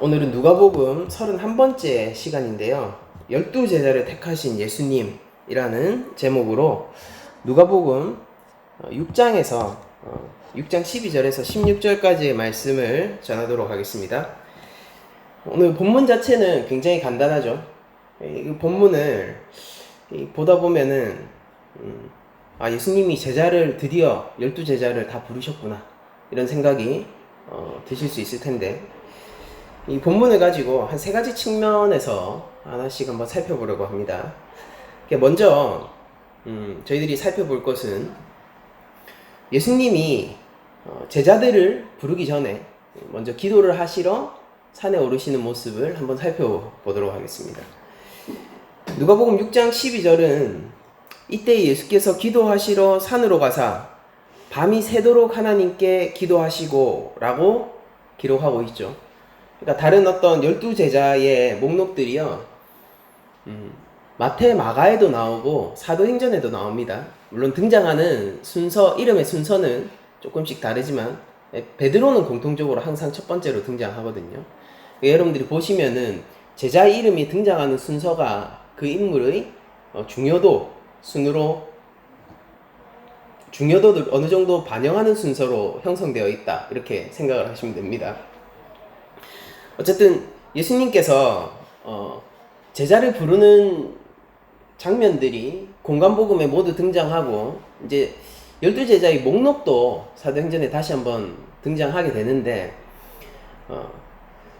오늘은 누가복음 31번째 시간인데요. 12제자를 택하신 예수님이라는 제목으로 누가복음 6장에서 6장 12절에서 16절까지의 말씀을 전하도록 하겠습니다. 오늘 본문 자체는 굉장히 간단하죠. 이 본문을 보다 보면은 예수님이 제자를 드디어 12제자를 다 부르셨구나 이런 생각이 드실 수 있을 텐데, 이 본문을 가지고 한 세 가지 측면에서 하나씩 한번 살펴보려고 합니다. 먼저 저희들이 살펴볼 것은 예수님이 제자들을 부르기 전에 먼저 기도를 하시러 산에 오르시는 모습을 한번 살펴보도록 하겠습니다. 누가복음 6장 12절은 이때 예수께서 기도하시러 산으로 가사 밤이 새도록 하나님께 기도하시고 라고 기록하고 있죠. 그러니까 다른 어떤 12제자의 목록들이요, 마태, 마가에도 나오고 사도행전에도 나옵니다. 물론 등장하는 순서, 이름의 순서는 조금씩 다르지만 베드로는 공통적으로 항상 첫 번째로 등장하거든요. 여러분들이 보시면은 제자의 이름이 등장하는 순서가 그 인물의 중요도 순으로 어느 정도 반영하는 순서로 형성되어 있다, 이렇게 생각을 하시면 됩니다. 어쨌든 예수님께서 제자를 부르는 장면들이 공간복음에 모두 등장하고, 이제 12제자의 목록도 사도행전에 다시 한번 등장하게 되는데,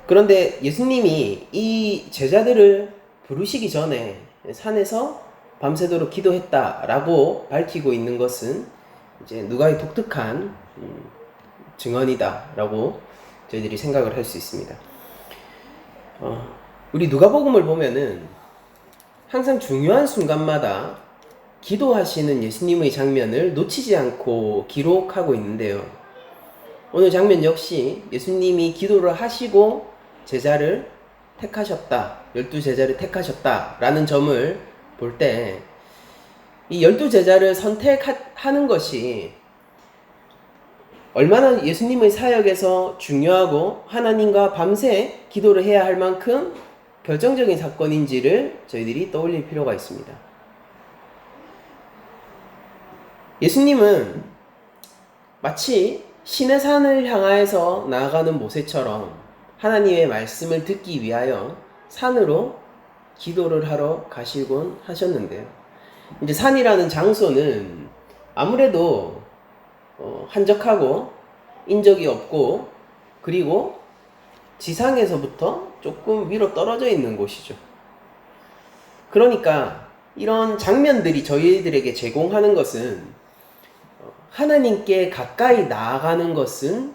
그런데 예수님이 이 제자들을 부르시기 전에 산에서 밤새도록 기도했다라고 밝히고 있는 것은 이제 누가의 독특한 증언이다라고 저희들이 생각을 할 수 있습니다. 우리 누가복음을 보면은 항상 중요한 순간마다 기도하시는 예수님의 장면을 놓치지 않고 기록하고 있는데요. 오늘 장면 역시 예수님이 기도를 하시고 제자를 택하셨다, 12제자를 택하셨다라는 점을 볼 때, 이 12제자를 선택하는 것이 얼마나 예수님의 사역에서 중요하고 하나님과 밤새 기도를 해야 할 만큼 결정적인 사건인지를 저희들이 떠올릴 필요가 있습니다. 예수님은 마치 신의 산을 향하여서 나아가는 모세처럼 하나님의 말씀을 듣기 위하여 산으로 기도를 하러 가시곤 하셨는데요. 이제 산이라는 장소는 아무래도 한적하고 인적이 없고, 그리고 지상에서부터 조금 위로 떨어져 있는 곳이죠. 그러니까 이런 장면들이 저희들에게 제공하는 것은 하나님께 가까이 나아가는 것은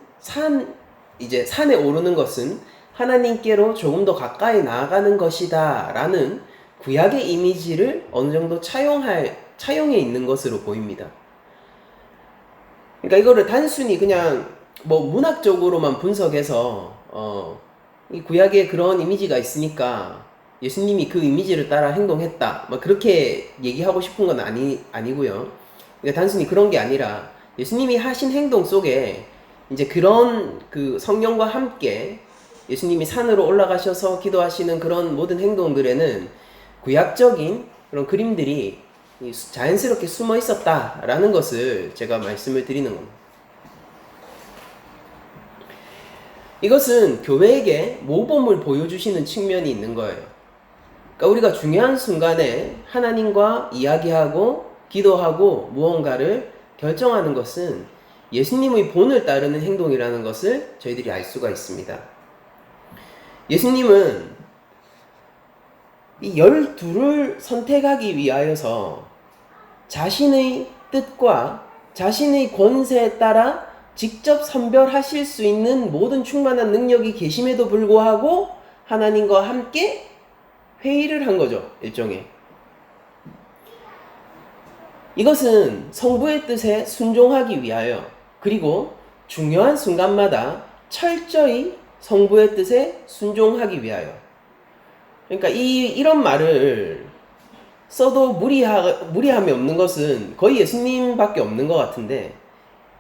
이제 산에 오르는 것은 하나님께로 조금 더 가까이 나아가는 것이다 라는 구약의 이미지를 어느 정도 차용해 있는 것으로 보입니다. 그러니까 이거를 단순히 그냥 문학적으로만 분석해서 이 구약에 그런 이미지가 있으니까 예수님이 그 이미지를 따라 행동했다, 그렇게 얘기하고 싶은 건 아니고요. 그러니까 단순히 그런 게 아니라 예수님이 하신 행동 속에 이제 그런 그 성령과 함께 예수님이 산으로 올라가셔서 기도하시는 그런 모든 행동들에는 구약적인 그런 그림들이 자연스럽게 숨어 있었다라는 것을 제가 말씀을 드리는 겁니다. 이것은 교회에게 모범을 보여주시는 측면이 있는 거예요. 그러니까 우리가 중요한 순간에 하나님과 이야기하고 기도하고 무언가를 결정하는 것은 예수님의 본을 따르는 행동이라는 것을 저희들이 알 수가 있습니다. 예수님은 이 12를 선택하기 위하여서 자신의 뜻과 자신의 권세에 따라 직접 선별하실 수 있는 모든 충만한 능력이 계심에도 불구하고 하나님과 함께 회의를 한 거죠, 일종의. 이것은 성부의 뜻에 순종하기 위하여, 그리고 중요한 순간마다 철저히 성부의 뜻에 순종하기 위하여. 그러니까 이런 말을 써도 무리함이 없는 것은 거의 예수님밖에 없는 것 같은데,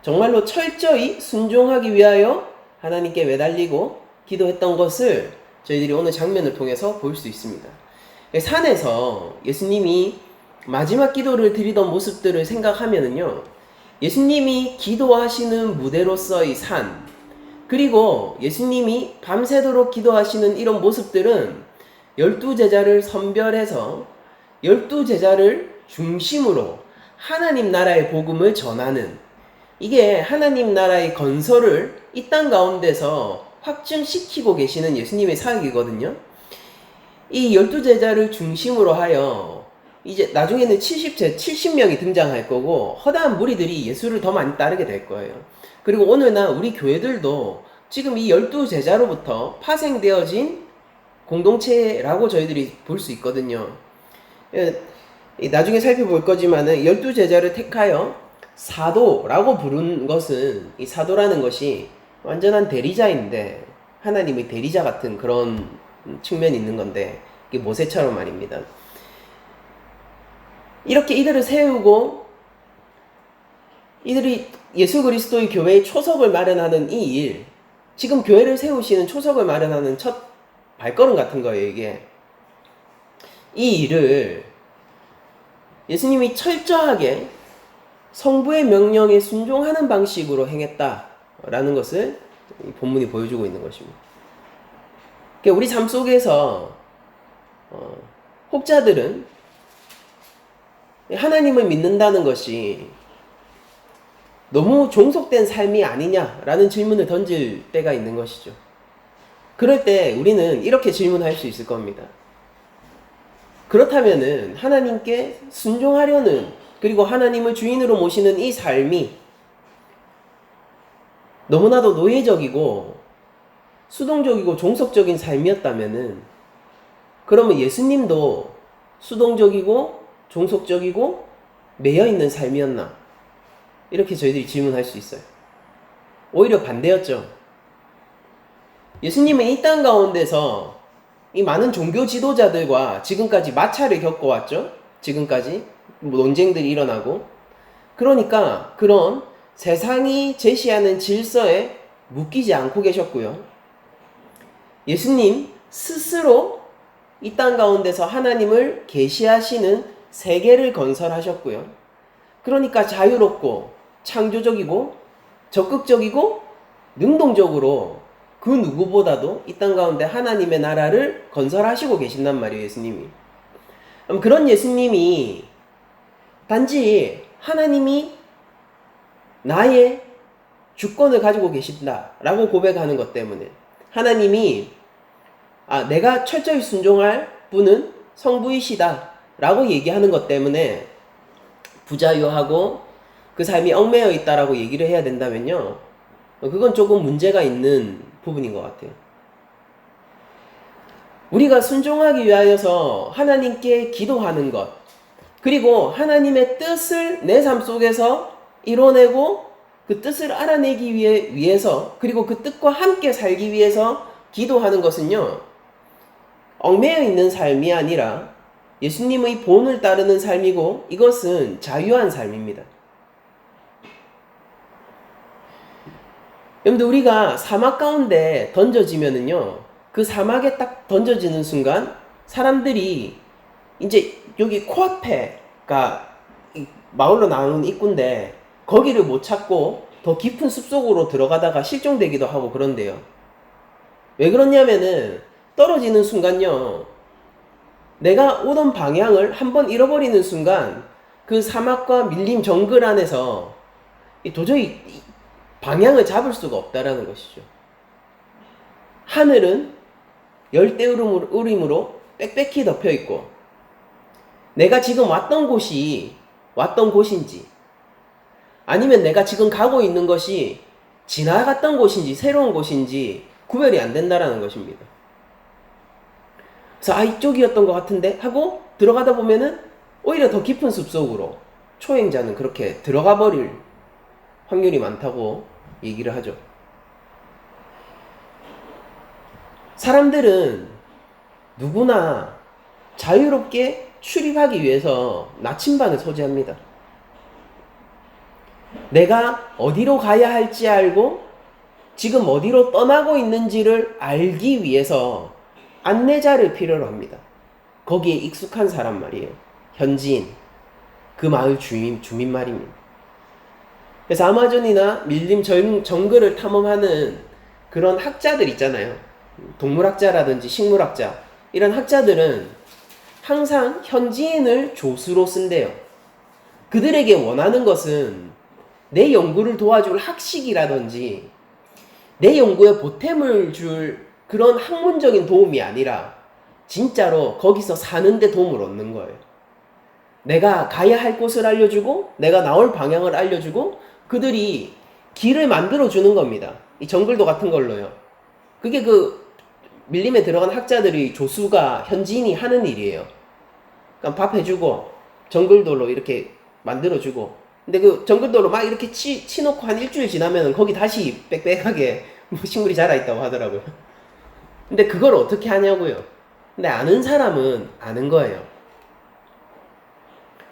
정말로 철저히 순종하기 위하여 하나님께 매달리고 기도했던 것을 저희들이 오늘 장면을 통해서 볼 수 있습니다. 산에서 예수님이 마지막 기도를 드리던 모습들을 생각하면은요, 예수님이 기도하시는 무대로서의 산, 그리고 예수님이 밤새도록 기도하시는 이런 모습들은 12제자를 선별해서 12제자를 중심으로 하나님 나라의 복음을 전하는, 이게 하나님 나라의 건설을 이 땅 가운데서 확증시키고 계시는 예수님의 사역이거든요. 이 12제자를 중심으로 하여 이제 나중에는 70명이 등장할 거고 허다한 무리들이 예수를 더 많이 따르게 될 거예요. 그리고 오늘날 우리 교회들도 지금 이 12제자로부터 파생되어진 공동체라고 저희들이 볼 수 있거든요. 나중에 살펴볼 거지만은 12제자를 택하여 사도라고 부른 것은, 이 사도라는 것이 완전한 대리자인데, 하나님의 대리자 같은 그런 측면이 있는 건데, 이게 모세처럼 말입니다. 이렇게 이들을 세우고 이들이 예수 그리스도의 교회의 초석을 마련하는 이 일, 지금 교회를 세우시는 초석을 마련하는 첫 발걸음 같은 거예요, 이게. 이 일을 예수님이 철저하게 성부의 명령에 순종하는 방식으로 행했다라는 것을 이 본문이 보여주고 있는 것입니다. 그러니까 우리 삶 속에서 혹자들은 하나님을 믿는다는 것이 너무 종속된 삶이 아니냐라는 질문을 던질 때가 있는 것이죠. 그럴 때 우리는 이렇게 질문할 수 있을 겁니다. 그렇다면은 하나님께 순종하려는, 그리고 하나님을 주인으로 모시는 이 삶이 너무나도 노예적이고 수동적이고 종속적인 삶이었다면은, 그러면 예수님도 수동적이고 종속적이고 매여있는 삶이었나? 이렇게 저희들이 질문할 수 있어요. 오히려 반대였죠. 예수님은 이 땅 가운데서 이 많은 종교 지도자들과 지금까지 마찰을 겪어왔죠. 지금까지 논쟁들이 일어나고, 그러니까 그런 세상이 제시하는 질서에 묶이지 않고 계셨고요. 예수님 스스로 이 땅 가운데서 하나님을 계시하시는 세계를 건설하셨고요. 그러니까 자유롭고 창조적이고 적극적이고 능동적으로 그 누구보다도 이 땅 가운데 하나님의 나라를 건설하시고 계신단 말이에요, 예수님이. 그런 예수님이 단지 하나님이 나의 주권을 가지고 계신다라고 고백하는 것 때문에, 하나님이 내가 철저히 순종할 분은 성부이시다 라고 얘기하는 것 때문에 부자유하고 그 삶이 얽매여 있다라고 얘기를 해야 된다면요, 그건 조금 문제가 있는 부분인 것 같아요. 우리가 순종하기 위하여서 하나님께 기도하는 것, 그리고 하나님의 뜻을 내 삶 속에서 이뤄내고 그 뜻을 알아내기 위해서, 그리고 그 뜻과 함께 살기 위해서 기도하는 것은요, 얽매여 있는 삶이 아니라 예수님의 본을 따르는 삶이고, 이것은 자유한 삶입니다. 여러분들, 우리가 사막 가운데 던져지면은요, 그 사막에 딱 던져지는 순간 사람들이 이제 여기 코앞에가 마을로 나오는 입구인데 거기를 못 찾고 더 깊은 숲속으로 들어가다가 실종되기도 하고 그런데요. 왜 그러냐면은 떨어지는 순간요, 내가 오던 방향을 한번 잃어버리는 순간 그 사막과 밀림 정글 안에서 도저히 방향을 잡을 수가 없다라는 것이죠. 하늘은 열대우림으로 빽빽히 덮여 있고, 내가 지금 왔던 곳인지 아니면 내가 지금 가고 있는 것이 지나갔던 곳인지 새로운 곳인지 구별이 안 된다라는 것입니다. 그래서 이쪽이었던 것 같은데 하고 들어가다 보면은 오히려 더 깊은 숲속으로 초행자는 그렇게 들어가 버릴 확률이 많다고 얘기를 하죠. 사람들은 누구나 자유롭게 출입하기 위해서 나침반을 소지합니다. 내가 어디로 가야 할지 알고 지금 어디로 떠나고 있는지를 알기 위해서 안내자를 필요로 합니다. 거기에 익숙한 사람 말이에요. 현지인, 그 마을 주민 말입니다. 그래서 아마존이나 밀림 정글을 탐험하는 그런 학자들 있잖아요. 동물학자라든지 식물학자, 이런 학자들은 항상 현지인을 조수로 쓴대요. 그들에게 원하는 것은 내 연구를 도와줄 학식이라든지 내 연구에 보탬을 줄 그런 학문적인 도움이 아니라 진짜로 거기서 사는데 도움을 얻는 거예요. 내가 가야 할 곳을 알려주고 내가 나올 방향을 알려주고 그들이 길을 만들어주는 겁니다. 이 정글도 같은 걸로요. 그게 그 밀림에 들어간 학자들이 조수가 현지인이 하는 일이에요. 그러니까 밥 해주고 정글도로 이렇게 만들어주고 근데 그 정글도로 막 이렇게 치놓고 한 일주일 지나면 거기 다시 빽빽하게 식물이 자라있다고 하더라고요. 근데 그걸 어떻게 하냐고요. 근데 아는 사람은 아는 거예요.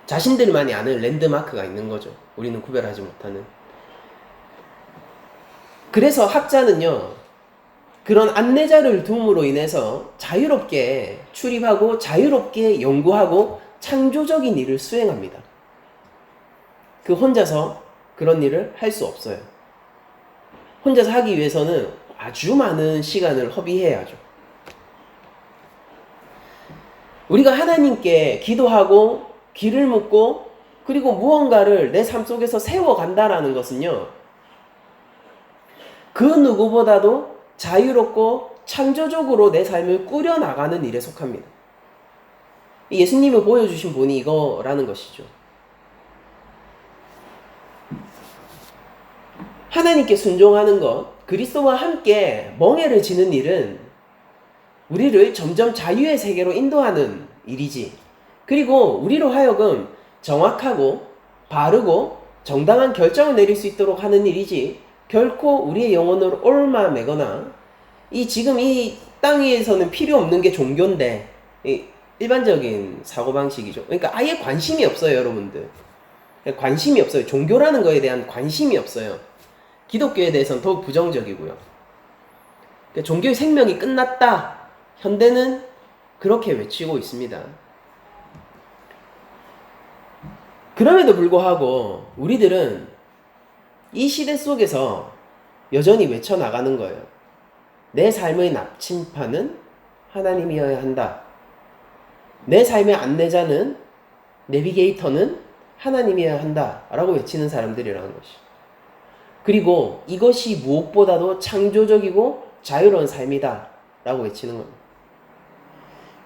자신들만이 아는 랜드마크가 있는 거죠. 우리는 구별하지 못하는. 그래서 학자는요, 그런 안내자를 둠으로 인해서 자유롭게 출입하고 자유롭게 연구하고 창조적인 일을 수행합니다. 그 혼자서 그런 일을 할 수 없어요. 혼자서 하기 위해서는 아주 많은 시간을 허비해야죠. 우리가 하나님께 기도하고 길을 묻고 그리고 무언가를 내 삶 속에서 세워간다라는 것은요, 그 누구보다도 자유롭고 창조적으로 내 삶을 꾸려나가는 일에 속합니다. 예수님이 보여주신 본이 이거라는 것이죠. 하나님께 순종하는 것, 그리스도와 함께 멍에를 지는 일은 우리를 점점 자유의 세계로 인도하는 일이지. 그리고 우리로 하여금 정확하고 바르고 정당한 결정을 내릴 수 있도록 하는 일이지. 결코 우리의 영혼을 얽어매거나 지금 이 땅 위에서는 필요 없는 게 종교인데 일반적인 사고방식이죠. 그러니까 아예 관심이 없어요, 여러분들. 관심이 없어요. 종교라는 거에 대한 관심이 없어요. 기독교에 대해서는 더욱 부정적이고요. 종교의 생명이 끝났다. 현대는 그렇게 외치고 있습니다. 그럼에도 불구하고 우리들은 이 시대 속에서 여전히 외쳐나가는 거예요. 내 삶의 나침판은 하나님이어야 한다. 내 삶의 안내자는, 내비게이터는 하나님이어야 한다. 라고 외치는 사람들이라는 것이죠. 그리고 이것이 무엇보다도 창조적이고 자유로운 삶이다. 라고 외치는 겁니다.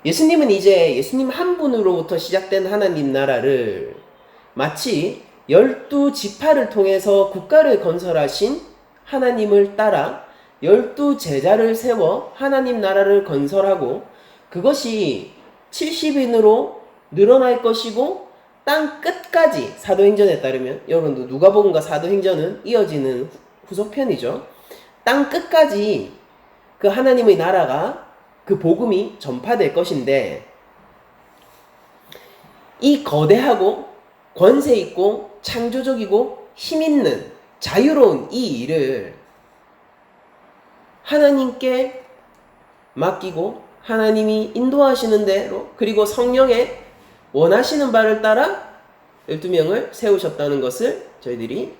예수님은 이제 예수님 한 분으로부터 시작된 하나님 나라를 마치 12지파를 통해서 국가를 건설하신 하나님을 따라 12제자를 세워 하나님 나라를 건설하고 그것이 70인으로 늘어날 것이고 땅 끝까지, 사도행전에 따르면, 여러분도 누가복음과 사도행전은 이어지는 후속편이죠. 땅 끝까지 그 하나님의 나라가, 그 복음이 전파될 것인데, 이 거대하고 권세 있고 창조적이고 힘있는 자유로운 이 일을 하나님께 맡기고 하나님이 인도하시는 대로, 그리고 성령의 원하시는 바를 따라 12명을 세우셨다는 것을 저희들이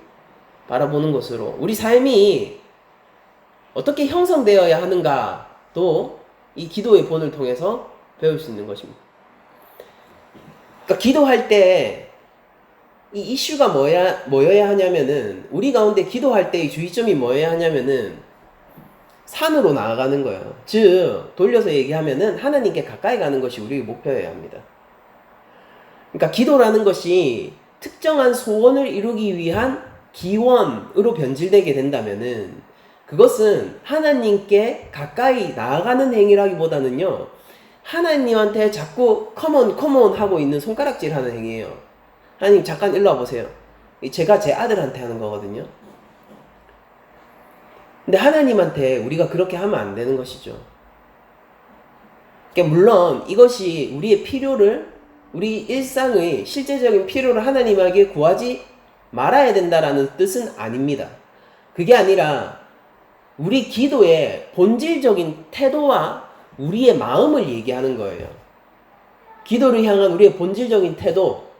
바라보는 것으로 우리 삶이 어떻게 형성되어야 하는가도 이 기도의 본을 통해서 배울 수 있는 것입니다. 그러니까 기도할 때 이 이슈가 뭐여야 하냐면은, 우리 가운데 기도할 때의 주의점이 뭐여야 하냐면은 산으로 나아가는 거예요. 즉 돌려서 얘기하면은 하나님께 가까이 가는 것이 우리의 목표여야 합니다. 그러니까 기도라는 것이 특정한 소원을 이루기 위한 기원으로 변질되게 된다면은 그것은 하나님께 가까이 나아가는 행위라기보다는요, 하나님한테 자꾸 컴온 하고 있는 손가락질 하는 행위예요. 하나님 잠깐 일로 와보세요. 제가 제 아들한테 하는 거거든요. 근데 하나님한테 우리가 그렇게 하면 안 되는 것이죠. 그러니까 물론 이것이 우리의 필요를, 우리 일상의 실제적인 필요를 하나님에게 구하지 말아야 된다라는 뜻은 아닙니다. 그게 아니라 우리 기도의 본질적인 태도와 우리의 마음을 얘기하는 거예요. 기도를 향한 우리의 본질적인 태도,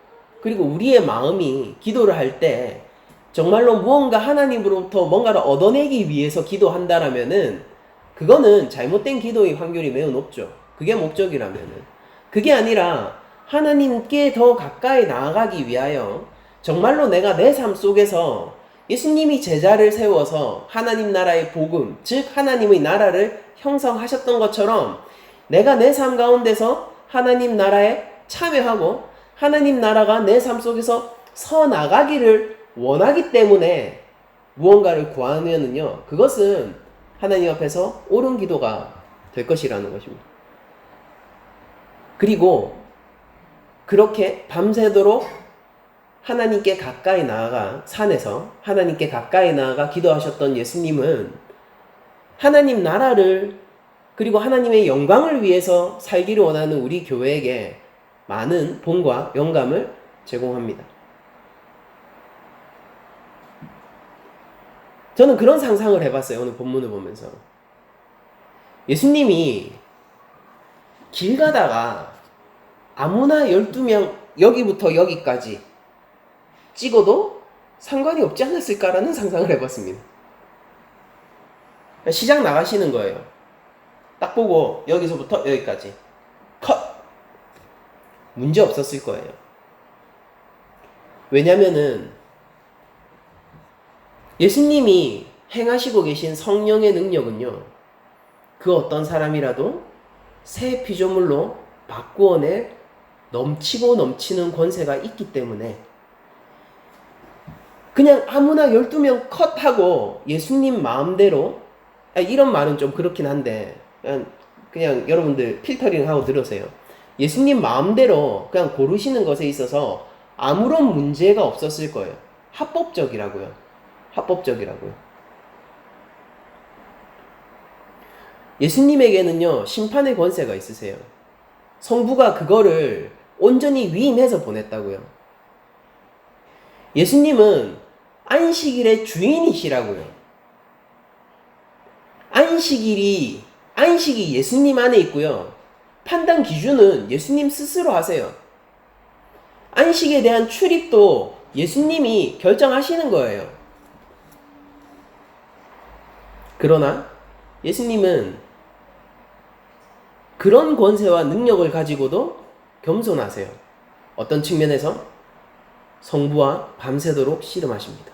그리고 우리의 마음이 기도를 할 때 정말로 무언가 하나님으로부터 뭔가를 얻어내기 위해서 기도한다라면은 그거는 잘못된 기도의 확률이 매우 높죠. 그게 목적이라면은. 그게 아니라 하나님께 더 가까이 나아가기 위하여 정말로 내가 내 삶 속에서 예수님이 제자를 세워서 하나님 나라의 복음, 즉 하나님의 나라를 형성하셨던 것처럼 내가 내 삶 가운데서 하나님 나라에 참여하고 하나님 나라가 내 삶 속에서 서 나가기를 원하기 때문에 무언가를 구하면은요, 그것은 하나님 앞에서 옳은 기도가 될 것이라는 것입니다. 그리고 그렇게 밤새도록 하나님께 가까이 나아가, 산에서 하나님께 가까이 나아가 기도하셨던 예수님은 하나님 나라를, 그리고 하나님의 영광을 위해서 살기를 원하는 우리 교회에게 많은 본과 영감을 제공합니다. 저는 그런 상상을 해봤어요. 오늘 본문을 보면서. 예수님이 길 가다가 아무나 12명 여기부터 여기까지 찍어도 상관이 없지 않았을까라는 상상을 해봤습니다. 시장 나가시는 거예요. 딱 보고 여기서부터 여기까지 컷! 문제 없었을 거예요. 왜냐면은 예수님이 행하시고 계신 성령의 능력은요, 그 어떤 사람이라도 새 피조물로 바꾸어낼 넘치고 넘치는 권세가 있기 때문에 그냥 아무나 12명 컷하고 예수님 마음대로, 이런 말은 좀 그렇긴 한데 그냥 여러분들 필터링 하고 들으세요. 예수님 마음대로 그냥 고르시는 것에 있어서 아무런 문제가 없었을 거예요. 합법적이라고요. 합법적이라고요. 예수님에게는요, 심판의 권세가 있으세요. 성부가 그거를 온전히 위임해서 보냈다고요. 예수님은 안식일의 주인이시라고요. 안식이 예수님 안에 있고요. 판단 기준은 예수님 스스로 하세요. 안식에 대한 출입도 예수님이 결정하시는 거예요. 그러나 예수님은 그런 권세와 능력을 가지고도 겸손하세요. 어떤 측면에서? 성부와 밤새도록 씨름하십니다.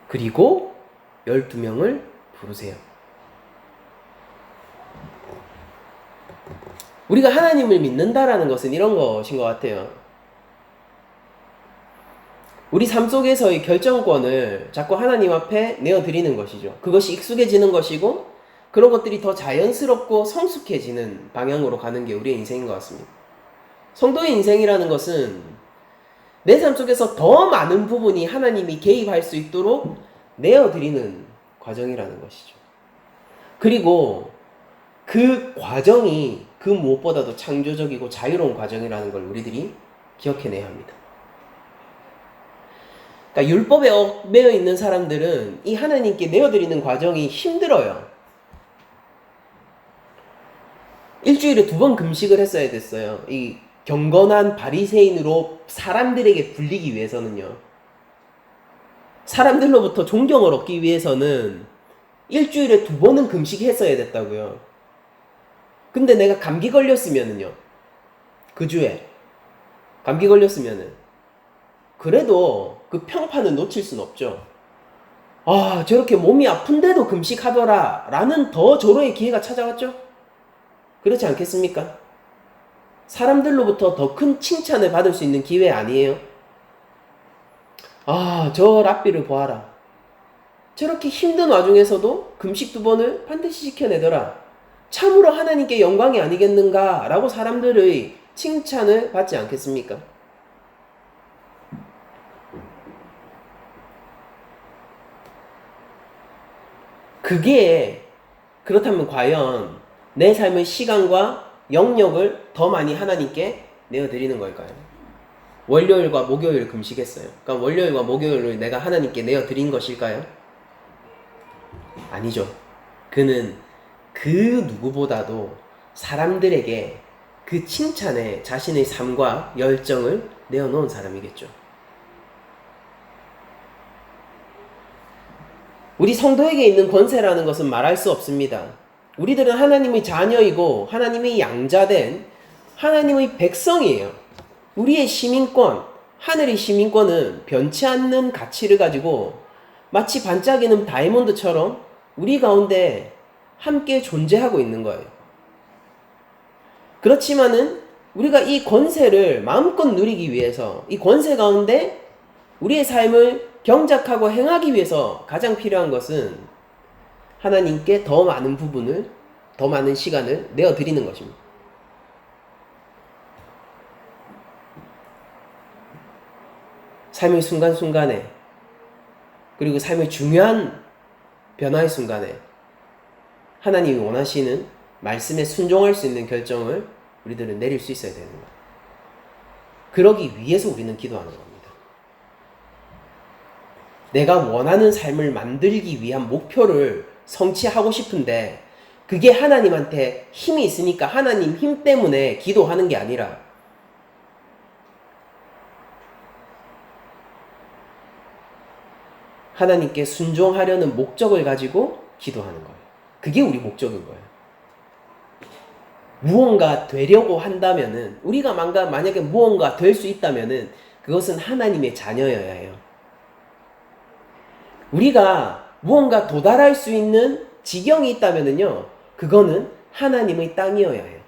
그리고 12명을 부르세요. 우리가 하나님을 믿는다라는 것은 이런 것인 것 같아요. 우리 삶 속에서의 결정권을 자꾸 하나님 앞에 내어드리는 것이죠. 그것이 익숙해지는 것이고 그런 것들이 더 자연스럽고 성숙해지는 방향으로 가는 게 우리의 인생인 것 같습니다. 성도의 인생이라는 것은 내 삶 속에서 더 많은 부분이 하나님이 개입할 수 있도록 내어드리는 과정이라는 것이죠. 그리고 그 과정이 그 무엇보다도 창조적이고 자유로운 과정이라는 걸 우리들이 기억해내야 합니다. 그러니까 율법에 얽매여 있는 사람들은 이 하나님께 내어드리는 과정이 힘들어요. 일주일에 2번 금식을 했어야 됐어요. 이 경건한 바리새인으로 사람들에게 불리기 위해서는요. 사람들로부터 존경을 얻기 위해서는 일주일에 2번은 금식했어야 됐다고요. 근데 내가 감기 걸렸으면은요. 그 주에 감기 걸렸으면은 그래도 그 평판을 놓칠 순 없죠. 아, 저렇게 몸이 아픈데도 금식하더라 라는 더 조로의 기회가 찾아왔죠. 그렇지 않겠습니까? 사람들로부터 더 큰 칭찬을 받을 수 있는 기회 아니에요? 아, 저 랍비를 보아라. 저렇게 힘든 와중에서도 금식 2번을 반드시 지켜내더라. 참으로 하나님께 영광이 아니겠는가? 라고 사람들의 칭찬을 받지 않겠습니까? 그게 그렇다면 과연 내 삶의 시간과 영역을 더 많이 하나님께 내어드리는 걸까요? 월요일과 목요일 금식했어요. 그러니까 월요일과 목요일을 내가 하나님께 내어드린 것일까요? 아니죠. 그는 그 누구보다도 사람들에게 그 칭찬에 자신의 삶과 열정을 내어놓은 사람이겠죠. 우리 성도에게 있는 권세라는 것은 말할 수 없습니다. 우리들은 하나님의 자녀이고 하나님의 양자된 하나님의 백성이에요. 우리의 시민권, 하늘의 시민권은 변치 않는 가치를 가지고 마치 반짝이는 다이아몬드처럼 우리 가운데 함께 존재하고 있는 거예요. 그렇지만은 우리가 이 권세를 마음껏 누리기 위해서 이 권세 가운데 우리의 삶을 경작하고 행하기 위해서 가장 필요한 것은 하나님께 더 많은 부분을, 더 많은 시간을 내어드리는 것입니다. 삶의 순간순간에, 그리고 삶의 중요한 변화의 순간에 하나님이 원하시는 말씀에 순종할 수 있는 결정을 우리들은 내릴 수 있어야 되는 거예요. 그러기 위해서 우리는 기도하는 겁니다. 내가 원하는 삶을 만들기 위한 목표를 성취하고 싶은데 그게 하나님한테 힘이 있으니까 하나님 힘 때문에 기도하는 게 아니라 하나님께 순종하려는 목적을 가지고 기도하는 거예요. 그게 우리 목적인 거예요. 무언가 되려고 한다면은, 우리가 만약에 무언가 될 수 있다면은 그것은 하나님의 자녀여야 해요. 우리가 무언가 도달할 수 있는 지경이 있다면은요, 그거는 하나님의 땅이어야 해요.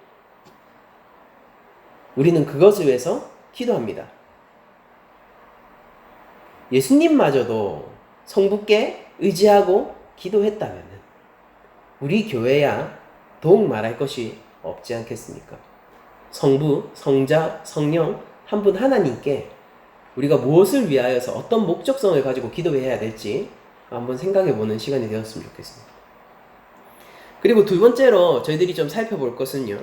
우리는 그것을 위해서 기도합니다. 예수님마저도 성부께 의지하고 기도했다면 우리 교회야 더욱 말할 것이 없지 않겠습니까? 성부, 성자, 성령 한 분 하나님께 우리가 무엇을 위하여서 어떤 목적성을 가지고 기도해야 될지 한번 생각해보는 시간이 되었으면 좋겠습니다. 그리고 두 번째로 저희들이 좀 살펴볼 것은요,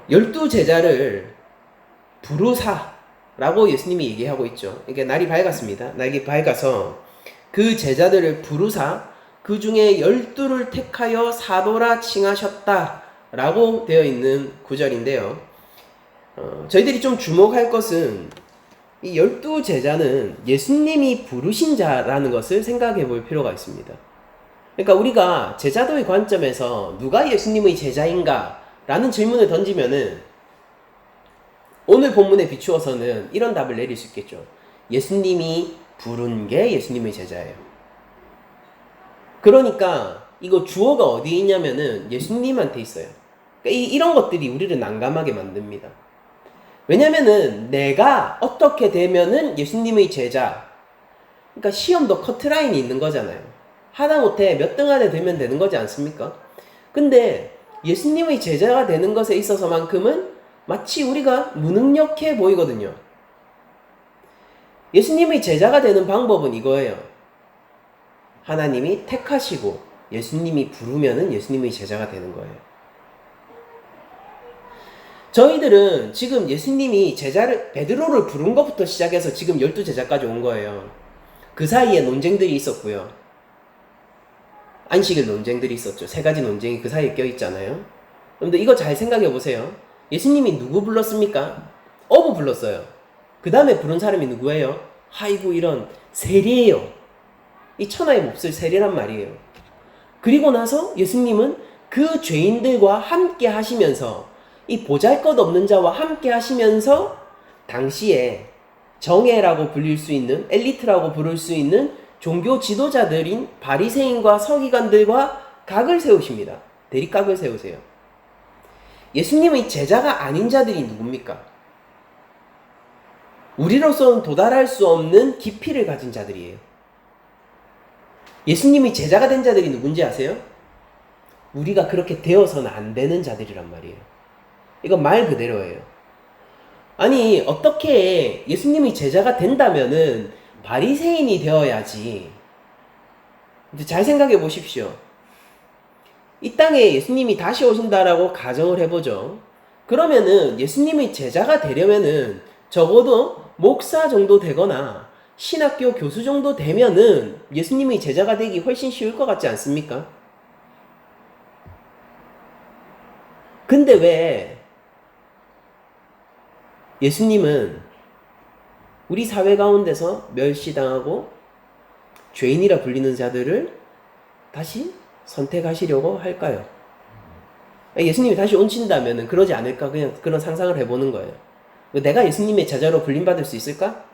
12제자를 부르사라고 예수님이 얘기하고 있죠. 이게 날이 밝았습니다. 날이 밝아서 그 제자들을 부르사 그 중에 12를 택하여 사도라 칭하셨다 라고 되어 있는 구절인데요. 저희들이 좀 주목할 것은 이 12제자는 예수님이 부르신 자라는 것을 생각해 볼 필요가 있습니다. 그러니까 우리가 제자도의 관점에서 누가 예수님의 제자인가 라는 질문을 던지면은 오늘 본문에 비추어서는 이런 답을 내릴 수 있겠죠. 예수님이 부른 게 예수님의 제자예요. 그러니까 이거 주어가 어디에 있냐면은 예수님한테 있어요. 그러니까 이런 것들이 우리를 난감하게 만듭니다. 왜냐면은 내가 어떻게 되면은 예수님의 제자, 그러니까 시험도 커트라인이 있는 거잖아요. 하다못해 몇 등 안에 들면 되는 거지 않습니까? 근데 예수님의 제자가 되는 것에 있어서만큼은 마치 우리가 무능력해 보이거든요. 예수님의 제자가 되는 방법은 이거예요. 하나님이 택하시고 예수님이 부르면은 예수님의 제자가 되는 거예요. 저희들은 지금 예수님이 베드로를 부른 것부터 시작해서 지금 12제자까지 온 거예요. 그 사이에 논쟁들이 있었고요. 안식일 논쟁들이 있었죠. 3가지 논쟁이 그 사이에 껴있잖아요. 그런데 이거 잘 생각해 보세요. 예수님이 누구 불렀습니까? 어부 불렀어요. 그 다음에 부른 사람이 누구예요? 아이고 이런 세리예요. 이 천하의 몹쓸 세리란 말이에요. 그리고 나서 예수님은 그 죄인들과 함께 하시면서 이 보잘것없는 자와 함께 하시면서 당시에 정예라고 불릴 수 있는, 엘리트라고 부를 수 있는 종교 지도자들인 바리새인과 서기관들과 각을 세우십니다. 대립각을 세우세요. 예수님의 제자가 아닌 자들이 누굽니까? 우리로서는 도달할 수 없는 깊이를 가진 자들이에요. 예수님이 제자가 된 자들이 누군지 아세요? 우리가 그렇게 되어서는 안 되는 자들이란 말이에요. 이건 말 그대로예요. 아니 어떻게 예수님이 제자가 된다면은 바리새인이 되어야지. 근데 잘 생각해 보십시오. 이 땅에 예수님이 다시 오신다라고 가정을 해보죠. 그러면은 예수님의 제자가 되려면은 적어도 목사 정도 되거나 신학교 교수 정도 되면은 예수님의 제자가 되기 훨씬 쉬울 것 같지 않습니까? 근데 왜 예수님은 우리 사회 가운데서 멸시당하고 죄인이라 불리는 자들을 다시 선택하시려고 할까요? 예수님이 다시 온친다면 그러지 않을까? 그냥 그런 상상을 해보는 거예요. 내가 예수님의 제자로 불림받을 수 있을까?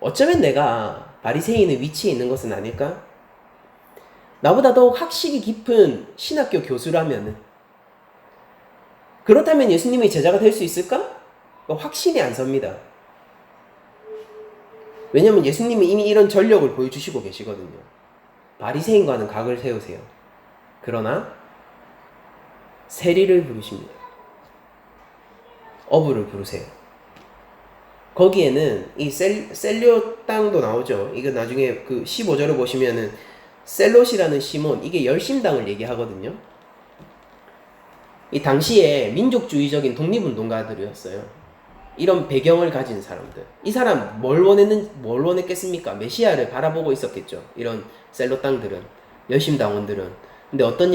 어쩌면 내가 바리새인의 위치에 있는 것은 아닐까? 나보다 더 학식이 깊은 신학교 교수라면 그렇다면 예수님의 제자가 될 수 있을까? 확신이 안 섭니다. 왜냐하면 예수님은 이미 이런 전력을 보여주시고 계시거든요. 바리새인과는 각을 세우세요. 그러나 세리를 부르십니다. 어부를 부르세요. 거기에는 이 셀료 땅도 나오죠. 이거 나중에 그 15절을 보시면은 셀롯이라는 시몬, 이게 열심당을 얘기하거든요. 이 당시에 민족주의적인 독립운동가들이었어요. 이런 배경을 가진 사람들. 이 사람 뭘 원했겠습니까? 메시아를 바라보고 있었겠죠. 이런 셀롯 땅들은, 열심당원들은. 근데 어떤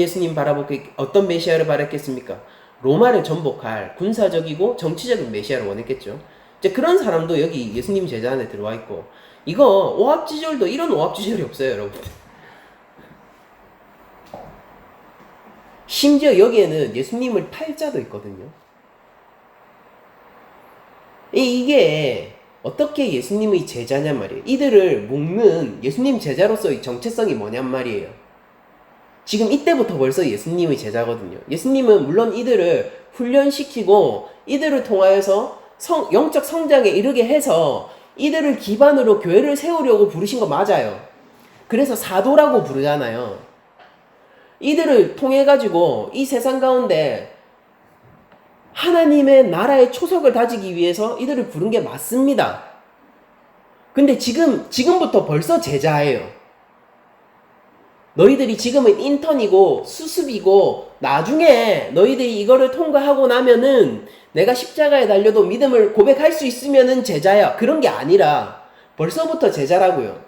메시아를 바랐겠습니까? 로마를 전복할 군사적이고 정치적인 메시아를 원했겠죠. 이제 그런 사람도 여기 예수님 제자 안에 들어와 있고, 이거 오합지졸도 이런 오합지졸이 없어요, 여러분. 심지어 여기에는 예수님을 팔 자도 있거든요. 이게 어떻게 예수님의 제자냔 말이에요. 이들을 묶는 예수님 제자로서의 정체성이 뭐냔 말이에요. 지금 이때부터 벌써 예수님의 제자거든요. 예수님은 물론 이들을 훈련시키고 이들을 통하여서 영적 성장에 이르게 해서 이들을 기반으로 교회를 세우려고 부르신 거 맞아요. 그래서 사도라고 부르잖아요. 이들을 통해 가지고 이 세상 가운데 하나님의 나라의 초석을 다지기 위해서 이들을 부른 게 맞습니다. 근데 지금부터 벌써 제자예요. 너희들이 지금은 인턴이고 수습이고 나중에 너희들이 이거를 통과하고 나면은 내가 십자가에 달려도 믿음을 고백할 수 있으면은 제자야. 그런 게 아니라 벌써부터 제자라고요.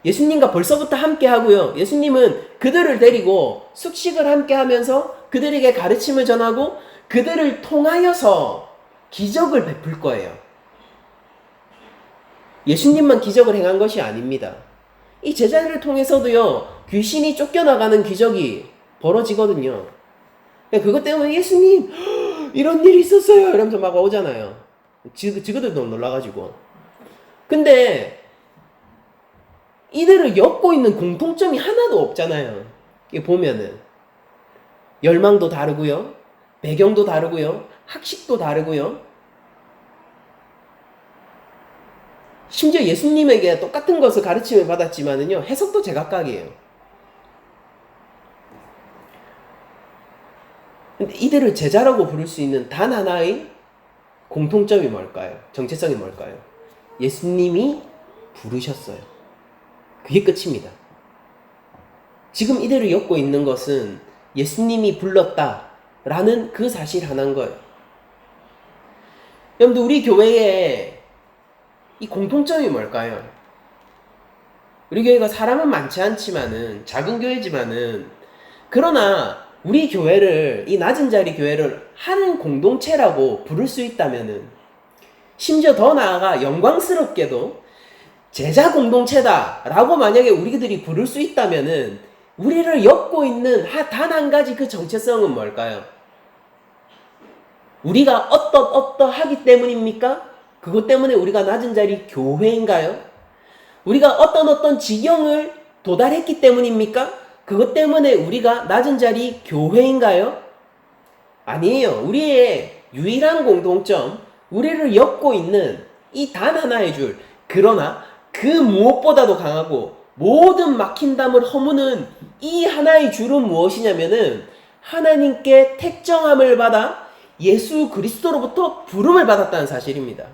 예수님과 벌써부터 함께 하고요. 예수님은 그들을 데리고 숙식을 함께 하면서 그들에게 가르침을 전하고 그들을 통하여서 기적을 베풀 거예요. 예수님만 기적을 행한 것이 아닙니다. 이 제자들을 통해서도요, 귀신이 쫓겨나가는 기적이 벌어지거든요. 그것 때문에 예수님, 이런 일이 있었어요. 이러면서 막 오잖아요. 지그들도 놀라가지고. 근데 이들을 엮고 있는 공통점이 하나도 없잖아요. 보면은 열망도 다르고요, 배경도 다르고요, 학식도 다르고요. 심지어 예수님에게 똑같은 것을 가르침을 받았지만은요, 해석도 제각각이에요. 근데 이들을 제자라고 부를 수 있는 단 하나의 공통점이 뭘까요? 정체성이 뭘까요? 예수님이 부르셨어요. 그게 끝입니다. 지금 이들을 엮고 있는 것은 예수님이 불렀다라는 그 사실 하나인 거예요. 여러분들, 우리 교회에 이 공통점이 뭘까요? 우리 교회가 사람은 많지 않지만은, 작은 교회지만은, 그러나 우리 교회를, 이 낮은 자리 교회를 한 공동체라고 부를 수 있다면은, 심지어 더 나아가 영광스럽게도 제자 공동체다라고 만약에 우리들이 부를 수 있다면은, 우리를 엮고 있는 단 한 가지 그 정체성은 뭘까요? 우리가 어떠하기 때문입니까? 그것 때문에 우리가 낮은 자리 교회인가요? 우리가 어떤 지경을 도달했기 때문입니까? 그것 때문에 우리가 낮은 자리 교회인가요? 아니에요. 우리의 유일한 공통점, 우리를 엮고 있는 이 단 하나의 줄, 그러나 그 무엇보다도 강하고 모든 막힌담을 허무는 이 하나의 줄은 무엇이냐면은, 하나님께 택정함을 받아 예수 그리스도로부터 부름을 받았다는 사실입니다.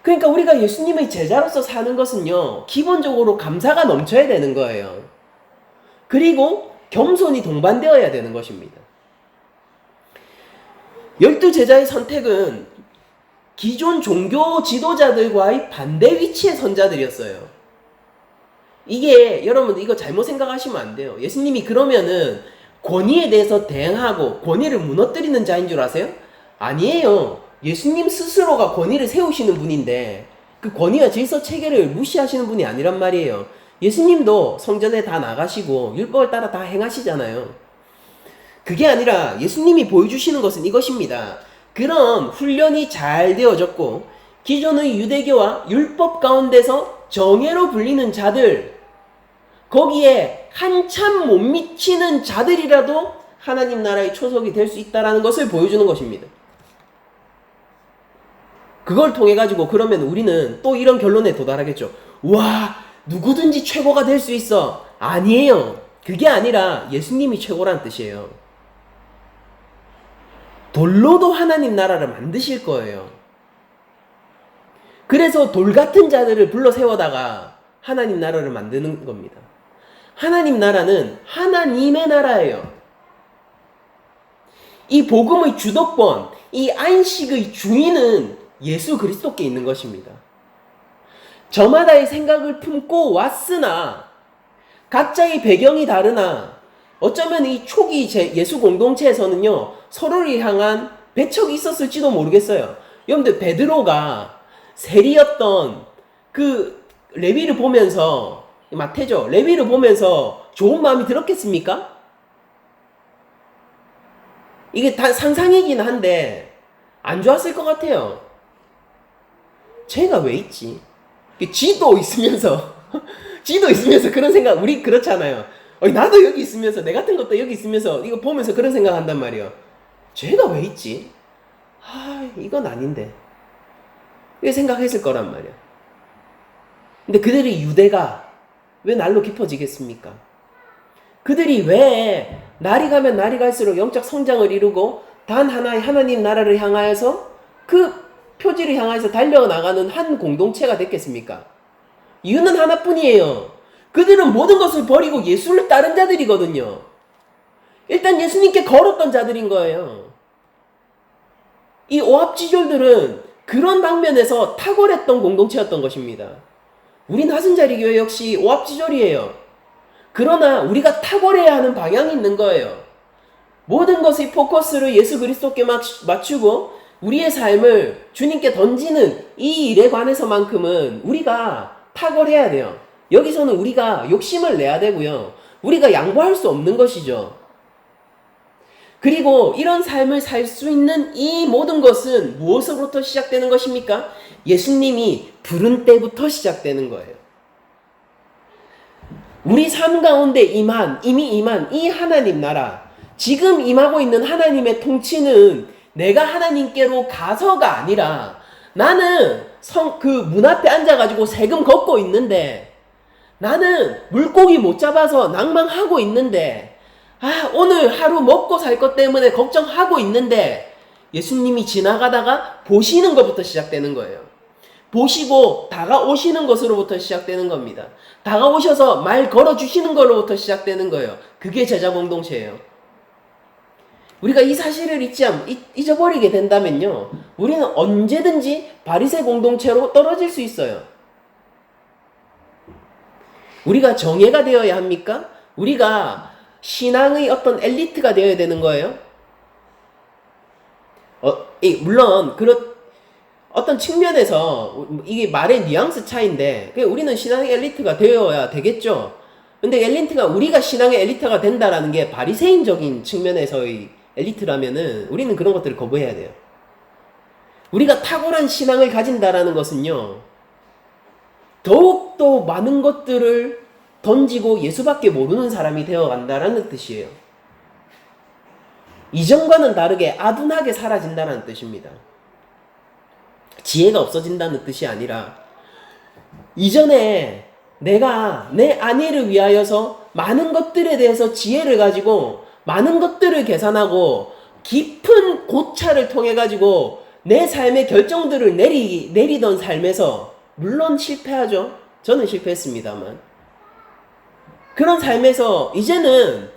그러니까 우리가 예수님의 제자로서 사는 것은요, 기본적으로 감사가 넘쳐야 되는 거예요. 그리고 겸손이 동반되어야 되는 것입니다. 12 제자의 선택은 기존 종교 지도자들과의 반대 위치의 선자들이었어요. 이게 여러분 이거 잘못 생각하시면 안 돼요. 예수님이 그러면은 권위에 대해서 대항하고 권위를 무너뜨리는 자인 줄 아세요? 아니에요. 예수님 스스로가 권위를 세우시는 분인데 그 권위와 질서 체계를 무시하시는 분이 아니란 말이에요. 예수님도 성전에 다 나가시고 율법을 따라 다 행하시잖아요. 그게 아니라 예수님이 보여주시는 것은 이것입니다. 그런 훈련이 잘 되어졌고 기존의 유대교와 율법 가운데서 정예로 불리는 자들, 거기에 한참 못 미치는 자들이라도 하나님 나라의 초석이 될 수 있다는 것을 보여주는 것입니다. 그걸 통해 가지고 그러면 우리는 또 이런 결론에 도달하겠죠. 와, 누구든지 최고가 될 수 있어. 아니에요. 그게 아니라 예수님이 최고란 뜻이에요. 돌로도 하나님 나라를 만드실 거예요. 그래서 돌 같은 자들을 불러 세워다가 하나님 나라를 만드는 겁니다. 하나님 나라는 하나님의 나라예요. 이 복음의 주도권, 이 안식의 주인은 예수 그리스도께 있는 것입니다. 저마다의 생각을 품고 왔으나 각자의 배경이 다르나 어쩌면 이 초기 예수 공동체에서는요 서로를 향한 배척이 있었을지도 모르겠어요. 여러분들 베드로가 세리였던 그 레위를 보면서 마태죠. 레위를 보면서 좋은 마음이 들었겠습니까? 이게 다 상상이긴 한데 안 좋았을 것 같아요. 쟤가 왜 있지? 지도 있으면서 지도 있으면서 그런 생각, 우리 그렇잖아요. 나도 여기 있으면서 내 같은 것도 여기 있으면서 이거 보면서 그런 생각 한단 말이에요. 쟤가 왜 있지? 이건 아닌데 이렇게 생각했을 거란 말이야. 근데 그들이 유대가 왜 날로 깊어지겠습니까? 그들이 왜 날이 가면 날이 갈수록 영적 성장을 이루고 단 하나의 하나님 나라를 향하여서 그 표지를 향해서 달려나가는 한 공동체가 됐겠습니까? 이유는 하나뿐이에요. 그들은 모든 것을 버리고 예수를 따른 자들이거든요. 일단 예수님께 걸었던 자들인 거예요. 이 오합지졸들은 그런 방면에서 탁월했던 공동체였던 것입니다. 우리 나순자리교회 역시 오합지졸이에요. 그러나 우리가 탁월해야 하는 방향이 있는 거예요. 모든 것의 포커스를 예수 그리스도께 맞추고 우리의 삶을 주님께 던지는 이 일에 관해서만큼은 우리가 탁월해야 돼요. 여기서는 우리가 욕심을 내야 되고요. 우리가 양보할 수 없는 것이죠. 그리고 이런 삶을 살 수 있는 이 모든 것은 무엇으로부터 시작되는 것입니까? 예수님이 부른 때부터 시작되는 거예요. 우리 삶 가운데 이미 임한 이 하나님 나라, 지금 임하고 있는 하나님의 통치는 내가 하나님께로 가서가 아니라 나는 그 문 앞에 앉아가지고 세금 걷고 있는데, 나는 물고기 못 잡아서 낭망하고 있는데, 오늘 하루 먹고 살 것 때문에 걱정하고 있는데, 예수님이 지나가다가 보시는 것부터 시작되는 거예요. 보시고 다가오시는 것으로부터 시작되는 겁니다. 다가오셔서 말 걸어주시는 것로부터 시작되는 거예요. 그게 제자 공동체예요. 우리가 이 사실을 잊어버리게 된다면요, 우리는 언제든지 바리새 공동체로 떨어질 수 있어요. 우리가 정예가 되어야 합니까? 우리가 신앙의 어떤 엘리트가 되어야 되는 거예요? 물론 어떤 측면에서 이게 말의 뉘앙스 차이인데 우리는 신앙의 엘리트가 되어야 되겠죠. 근데 우리가 신앙의 엘리트가 된다라는 게 바리새인적인 측면에서의 엘리트라면은 우리는 그런 것들을 거부해야 돼요. 우리가 탁월한 신앙을 가진다라는 것은요, 더욱더 많은 것들을 던지고 예수밖에 모르는 사람이 되어간다라는 뜻이에요. 이전과는 다르게 아둔하게 사라진다는 뜻입니다. 지혜가 없어진다는 뜻이 아니라 이전에 내가 내 안위를 위하여서 많은 것들에 대해서 지혜를 가지고 많은 것들을 계산하고 깊은 고찰을 통해 가지고 내 삶의 결정들을 내리던 삶에서, 물론 실패하죠. 저는 실패했습니다만, 그런 삶에서 이제는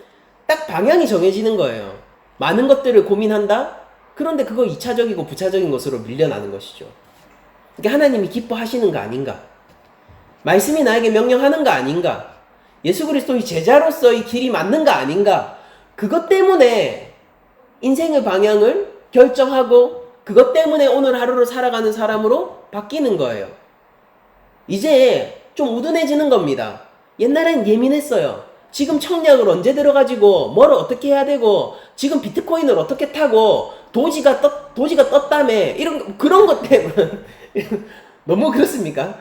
딱 방향이 정해지는 거예요. 많은 것들을 고민한다? 그런데 그거 2차적이고 부차적인 것으로 밀려나는 것이죠. 그러니까 하나님이 기뻐하시는 거 아닌가? 말씀이 나에게 명령하는 거 아닌가? 예수 그리스도의 제자로서의 길이 맞는 거 아닌가? 그것 때문에 인생의 방향을 결정하고 그것 때문에 오늘 하루를 살아가는 사람으로 바뀌는 거예요. 이제 좀 우둔해지는 겁니다. 옛날엔 예민했어요. 지금 청약을 언제 들어가지고 뭘 어떻게 해야 되고 지금 비트코인을 어떻게 타고 도지가 떴다며 이런 그런 것 때문에 너무 그렇습니까?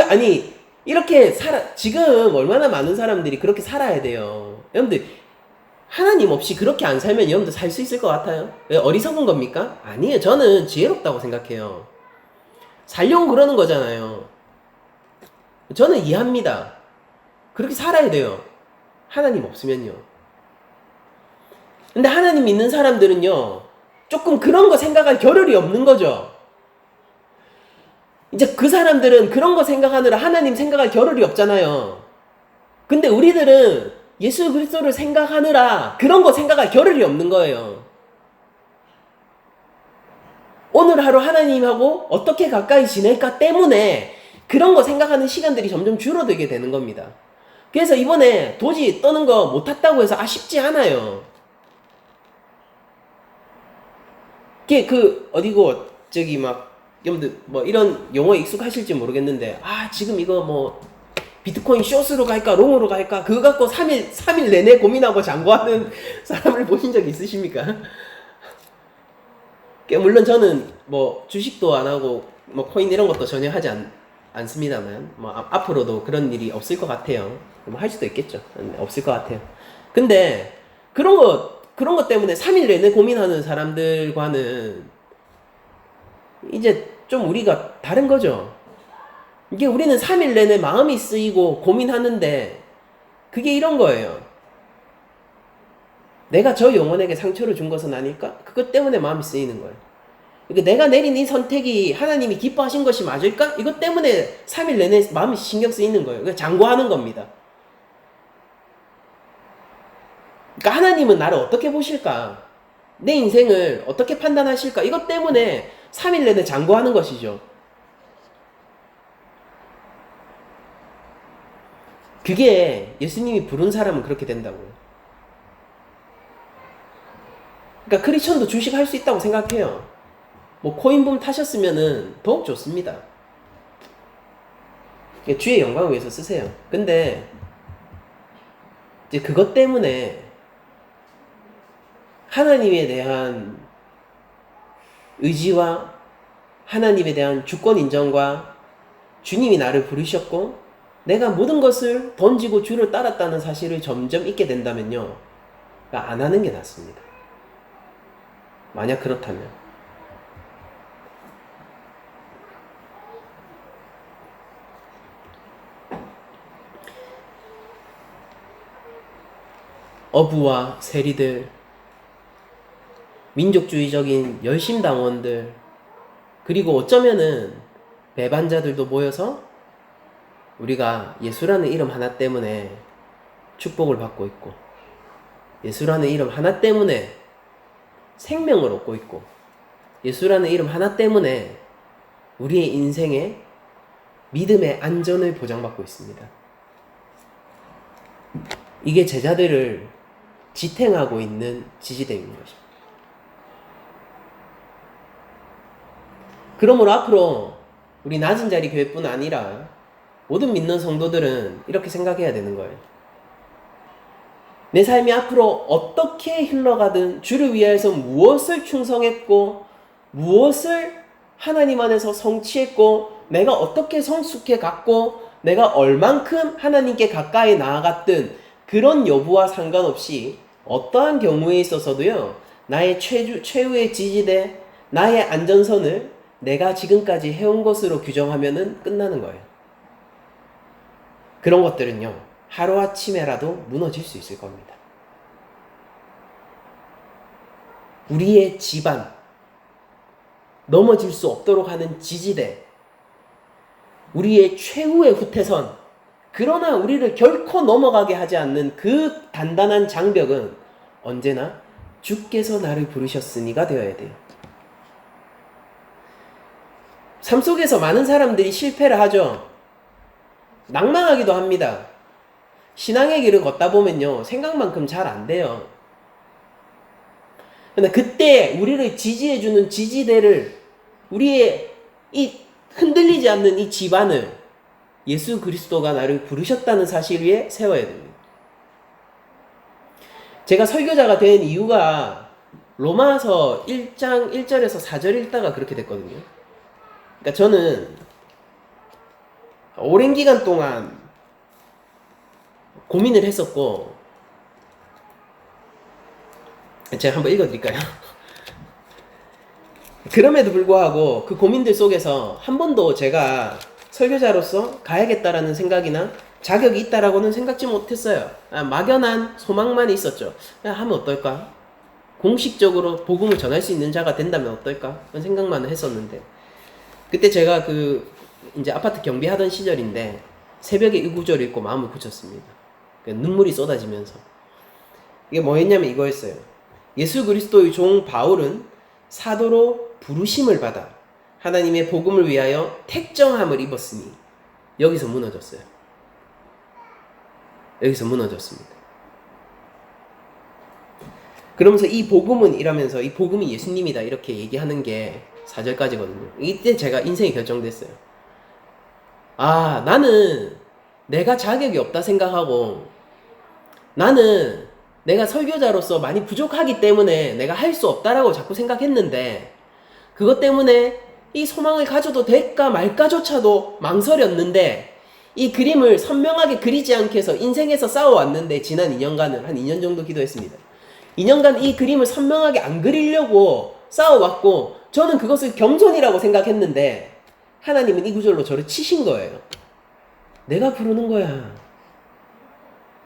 아니 이렇게 지금 얼마나 많은 사람들이 그렇게 살아야 돼요. 여러분들 하나님 없이 그렇게 안 살면 여러분들 살 수 있을 것 같아요? 왜 어리석은 겁니까? 아니에요. 저는 지혜롭다고 생각해요. 살려고 그러는 거잖아요. 저는 이해합니다. 그렇게 살아야 돼요. 하나님 없으면요. 근데 하나님 믿는 사람들은요, 조금 그런 거 생각할 겨를이 없는 거죠. 이제 그 사람들은 그런 거 생각하느라 하나님 생각할 겨를이 없잖아요. 근데 우리들은 예수 그리스도를 생각하느라 그런 거 생각할 겨를이 없는 거예요. 오늘 하루 하나님하고 어떻게 가까이 지낼까 때문에 그런 거 생각하는 시간들이 점점 줄어들게 되는 겁니다. 그래서 이번에 도지 떠는 거 못 탔다고 해서 아쉽지 않아요. 어디고, 여러분들, 이런 용어에 익숙하실지 모르겠는데, 지금 이거 비트코인 숏으로 갈까, 롱으로 갈까, 그거 갖고 3일 내내 고민하고 장고하는 사람을 보신 적 있으십니까? 물론 저는 주식도 안 하고, 코인 이런 것도 전혀 하지 않습니다만, 앞으로도 그런 일이 없을 것 같아요. 할 수도 있겠죠. 없을 것 같아요. 근데, 그런 것 때문에 3일 내내 고민하는 사람들과는 이제 좀 우리가 다른 거죠. 이게 우리는 3일 내내 마음이 쓰이고 고민하는데 그게 이런 거예요. 내가 저 영혼에게 상처를 준 것은 아닐까? 그것 때문에 마음이 쓰이는 거예요. 그러니까 내가 내린 이 선택이 하나님이 기뻐하신 것이 맞을까? 이것 때문에 3일 내내 마음이 신경 쓰이는 거예요. 그러니까 장고하는 겁니다. 그러니까 하나님은 나를 어떻게 보실까? 내 인생을 어떻게 판단하실까? 이것 때문에 3일 내내 장고하는 것이죠. 그게 예수님이 부른 사람은 그렇게 된다고요. 그러니까 크리스천도 주식할 수 있다고 생각해요. 코인붐 타셨으면은 더욱 좋습니다. 주의 영광을 위해서 쓰세요. 근데 이제 그것 때문에 하나님에 대한 의지와 하나님에 대한 주권 인정과 주님이 나를 부르셨고 내가 모든 것을 던지고 주를 따랐다는 사실을 점점 잊게 된다면요. 그러니까 안 하는 게 낫습니다. 만약 그렇다면. 어부와 세리들, 민족주의적인 열심당원들, 그리고 어쩌면은 배반자들도 모여서 우리가 예수라는 이름 하나 때문에 축복을 받고 있고 예수라는 이름 하나 때문에 생명을 얻고 있고 예수라는 이름 하나 때문에 우리의 인생에 믿음의 안전을 보장받고 있습니다. 이게 제자들을 지탱하고 있는 지지대인 것입니다. 그러므로 앞으로 우리 낮은 자리 교회뿐 아니라 모든 믿는 성도들은 이렇게 생각해야 되는 거예요. 내 삶이 앞으로 어떻게 흘러가든 주를 위해서 무엇을 충성했고 무엇을 하나님 안에서 성취했고 내가 어떻게 성숙해 갔고 내가 얼만큼 하나님께 가까이 나아갔든 그런 여부와 상관없이 어떠한 경우에 있어서도요 나의 최후의 지지대 나의 안전선을 내가 지금까지 해온 것으로 규정하면은 끝나는 거예요. 그런 것들은요 하루아침에라도 무너질 수 있을 겁니다. 우리의 집안, 넘어질 수 없도록 하는 지지대, 우리의 최후의 후퇴선, 그러나 우리를 결코 넘어가게 하지 않는 그 단단한 장벽은 언제나 주께서 나를 부르셨으니가 되어야 돼요. 삶 속에서 많은 사람들이 실패를 하죠. 낭망하기도 합니다. 신앙의 길을 걷다 보면요, 생각만큼 잘 안 돼요. 근데 그때 우리를 지지해주는 지지대를, 우리의 이 흔들리지 않는 이 지반을 예수 그리스도가 나를 부르셨다는 사실 위에 세워야 됩니다. 제가 설교자가 된 이유가 로마서 1장 1절에서 4절 읽다가 그렇게 됐거든요. 그러니까 저는 오랜 기간 동안 고민을 했었고, 제가 한번 읽어드릴까요? 그럼에도 불구하고 그 고민들 속에서 한 번도 제가 설교자로서 가야겠다라는 생각이나 자격이 있다라고는 생각지 못했어요. 막연한 소망만 있었죠. 하면 어떨까? 공식적으로 복음을 전할 수 있는 자가 된다면 어떨까? 그런 생각만 했었는데, 그때 제가 이제 아파트 경비하던 시절인데 새벽에 이 구절을 읽고 마음을 굳혔습니다. 눈물이 쏟아지면서. 이게 뭐였냐면 이거였어요. 예수 그리스도의 종 바울은 사도로 부르심을 받아 하나님의 복음을 위하여 택정함을 입었으니, 여기서 무너졌어요. 여기서 무너졌습니다. 그러면서 이 복음은 이러면서 이 복음이 예수님이다 이렇게 얘기하는 게 4절까지거든요. 이때 제가 인생이 결정됐어요. 나는 내가 자격이 없다 생각하고, 나는 내가 설교자로서 많이 부족하기 때문에 내가 할 수 없다라고 자꾸 생각했는데, 그것 때문에 이 소망을 가져도 될까 말까조차도 망설였는데, 이 그림을 선명하게 그리지 않게 해서 인생에서 싸워왔는데, 지난 2년간을 한 2년 정도 기도했습니다. 2년간 이 그림을 선명하게 안 그리려고 싸워왔고, 저는 그것을 겸손이라고 생각했는데 하나님은 이 구절로 저를 치신 거예요. 내가 부르는 거야.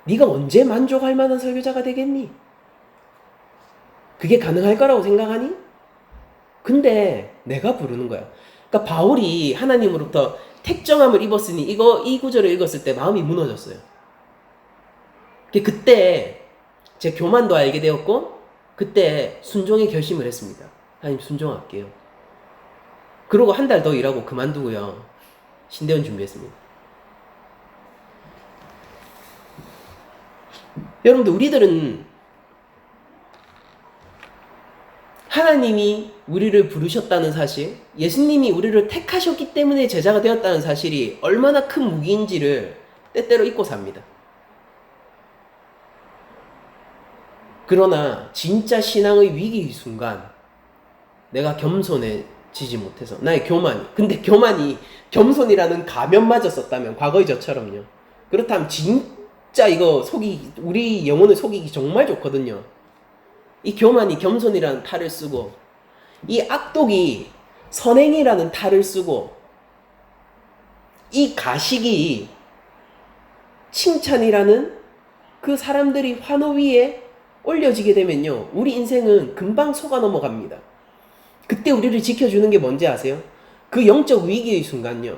네가 언제 만족할 만한 설교자가 되겠니? 그게 가능할 거라고 생각하니? 근데 내가 부르는 거야. 그러니까 바울이 하나님으로부터 택정함을 입었으니 이 구절을 읽었을 때 마음이 무너졌어요. 그때 제 교만도 알게 되었고, 그때 순종의 결심을 했습니다. 하나님 순종할게요. 그러고 한 달 더 일하고 그만두고요, 신대원 준비했습니다. 여러분들, 우리들은 하나님이 우리를 부르셨다는 사실, 예수님이 우리를 택하셨기 때문에 제자가 되었다는 사실이 얼마나 큰 무기인지를 때때로 잊고 삽니다. 그러나 진짜 신앙의 위기의 순간 내가 겸손해지지 못해서 나의 근데 교만이 겸손이라는 가면마저 썼다면, 과거의 저처럼요, 그렇다면 진짜 이거 우리 영혼을 속이기 정말 좋거든요. 이 교만이 겸손이라는 탈을 쓰고, 이 악독이 선행이라는 탈을 쓰고, 이 가식이 칭찬이라는 그 사람들이 환호 위에 올려지게 되면요, 우리 인생은 금방 속아 넘어갑니다. 그때 우리를 지켜주는 게 뭔지 아세요? 그 영적 위기의 순간요,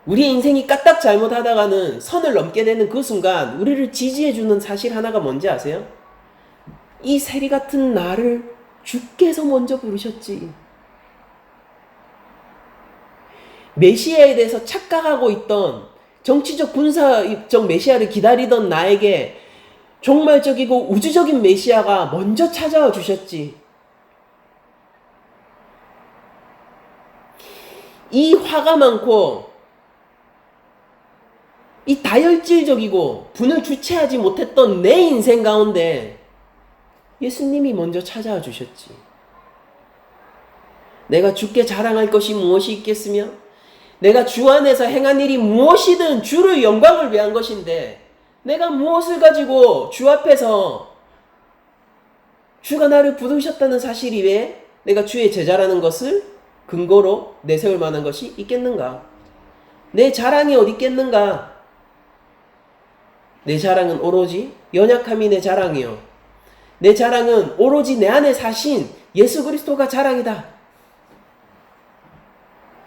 우리 인생이 까딱 잘못하다가는 선을 넘게 되는 그 순간 우리를 지지해주는 사실 하나가 뭔지 아세요? 이 세리 같은 나를 주께서 먼저 부르셨지. 메시아에 대해서 착각하고 있던, 정치적 군사적 메시아를 기다리던 나에게 종말적이고 우주적인 메시아가 먼저 찾아와 주셨지. 이 화가 많고 이 다혈질적이고 분을 주체하지 못했던 내 인생 가운데 예수님이 먼저 찾아와 주셨지. 내가 주께 자랑할 것이 무엇이 있겠으며, 내가 주 안에서 행한 일이 무엇이든 주를 영광을 위한 것인데, 내가 무엇을 가지고 주 앞에서 주가 나를 부르셨다는 사실 이외에 내가 주의 제자라는 것을 근거로 내세울 만한 것이 있겠는가? 내 자랑이 어디 있겠는가? 내 자랑은 오로지 연약함이 내 자랑이요, 내 자랑은 오로지 내 안에 사신 예수 그리스도가 자랑이다.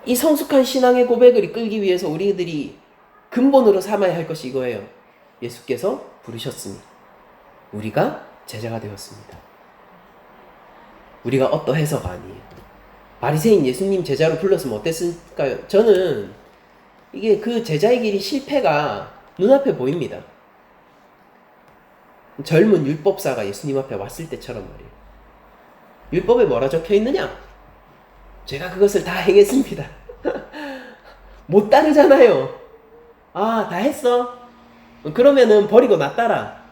이 성숙한 신앙의 고백을 이끌기 위해서 우리들이 근본으로 삼아야 할 것이 이거예요. 예수께서 부르셨으니 우리가 제자가 되었습니다. 우리가 어떠해서가 아니에요. 바리새인 예수님 제자로 불렀으면 어땠을까요? 저는 이게 그 제자의 길이 실패가 눈앞에 보입니다. 젊은 율법사가 예수님 앞에 왔을 때처럼 말이에요. 율법에 뭐라 적혀 있느냐? 제가 그것을 다 행했습니다. 못 따르잖아요. 아, 다 했어? 그러면은 버리고 나 따라.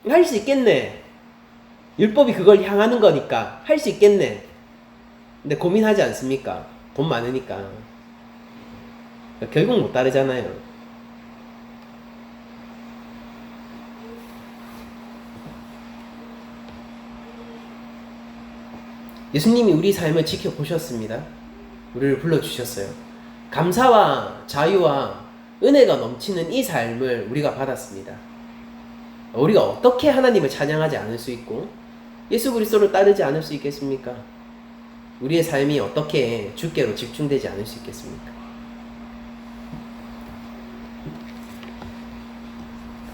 할 수 있겠네. 율법이 그걸 향하는 거니까 할 수 있겠네. 근데 고민하지 않습니까? 돈 많으니까. 결국 못 따르잖아요. 예수님이 우리 삶을 지켜보셨습니다. 우리를 불러주셨어요. 감사와 자유와 은혜가 넘치는 이 삶을 우리가 받았습니다. 우리가 어떻게 하나님을 찬양하지 않을 수 있고 예수 그리스도를 따르지 않을 수 있겠습니까? 우리의 삶이 어떻게 주께로 집중되지 않을 수 있겠습니까?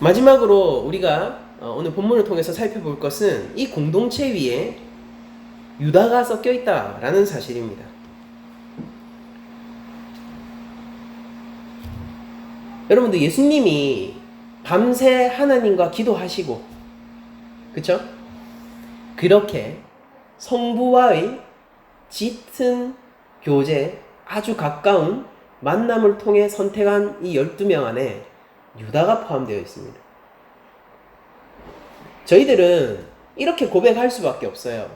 마지막으로 우리가 오늘 본문을 통해서 살펴볼 것은 이 공동체 위에 유다가 섞여 있다라는 사실입니다. 여러분들 예수님이 밤새 하나님과 기도하시고 그쵸? 그렇게 성부와의 짙은 교제, 아주 가까운 만남을 통해 선택한 이 12명 안에 유다가 포함되어 있습니다. 저희들은 이렇게 고백할 수밖에 없어요.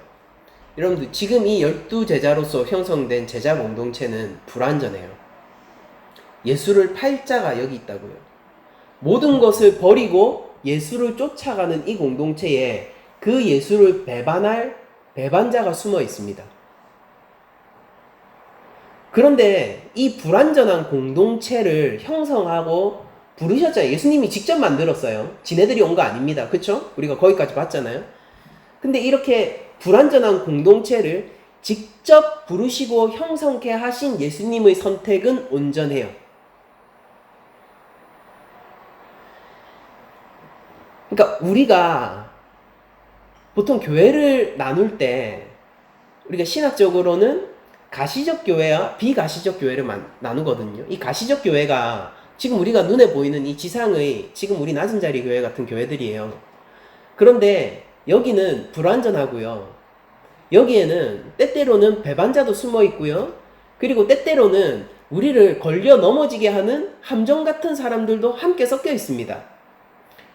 여러분들 지금 이 12제자로서 형성된 제자 공동체는 불완전해요. 예수를 팔 자가 여기 있다고요. 모든 것을 버리고 예수를 쫓아가는 이 공동체에 그 예수를 배반할 배반자가 숨어 있습니다. 그런데 이 불완전한 공동체를 형성하고 부르셨잖아요. 예수님이 직접 만들었어요. 지네들이 온 거 아닙니다. 그쵸? 우리가 거기까지 봤잖아요. 근데 이렇게 불완전한 공동체를 직접 부르시고 형성케 하신 예수님의 선택은 온전해요. 그러니까 우리가 보통 교회를 나눌 때 우리가 신학적으로는 가시적 교회와 비가시적 교회를 나누거든요. 이 가시적 교회가 지금 우리가 눈에 보이는 이 지상의 지금 우리 낮은 자리 교회 같은 교회들이에요. 그런데 여기는 불완전하고요. 여기에는 때때로는 배반자도 숨어 있고요. 그리고 때때로는 우리를 걸려 넘어지게 하는 함정 같은 사람들도 함께 섞여 있습니다.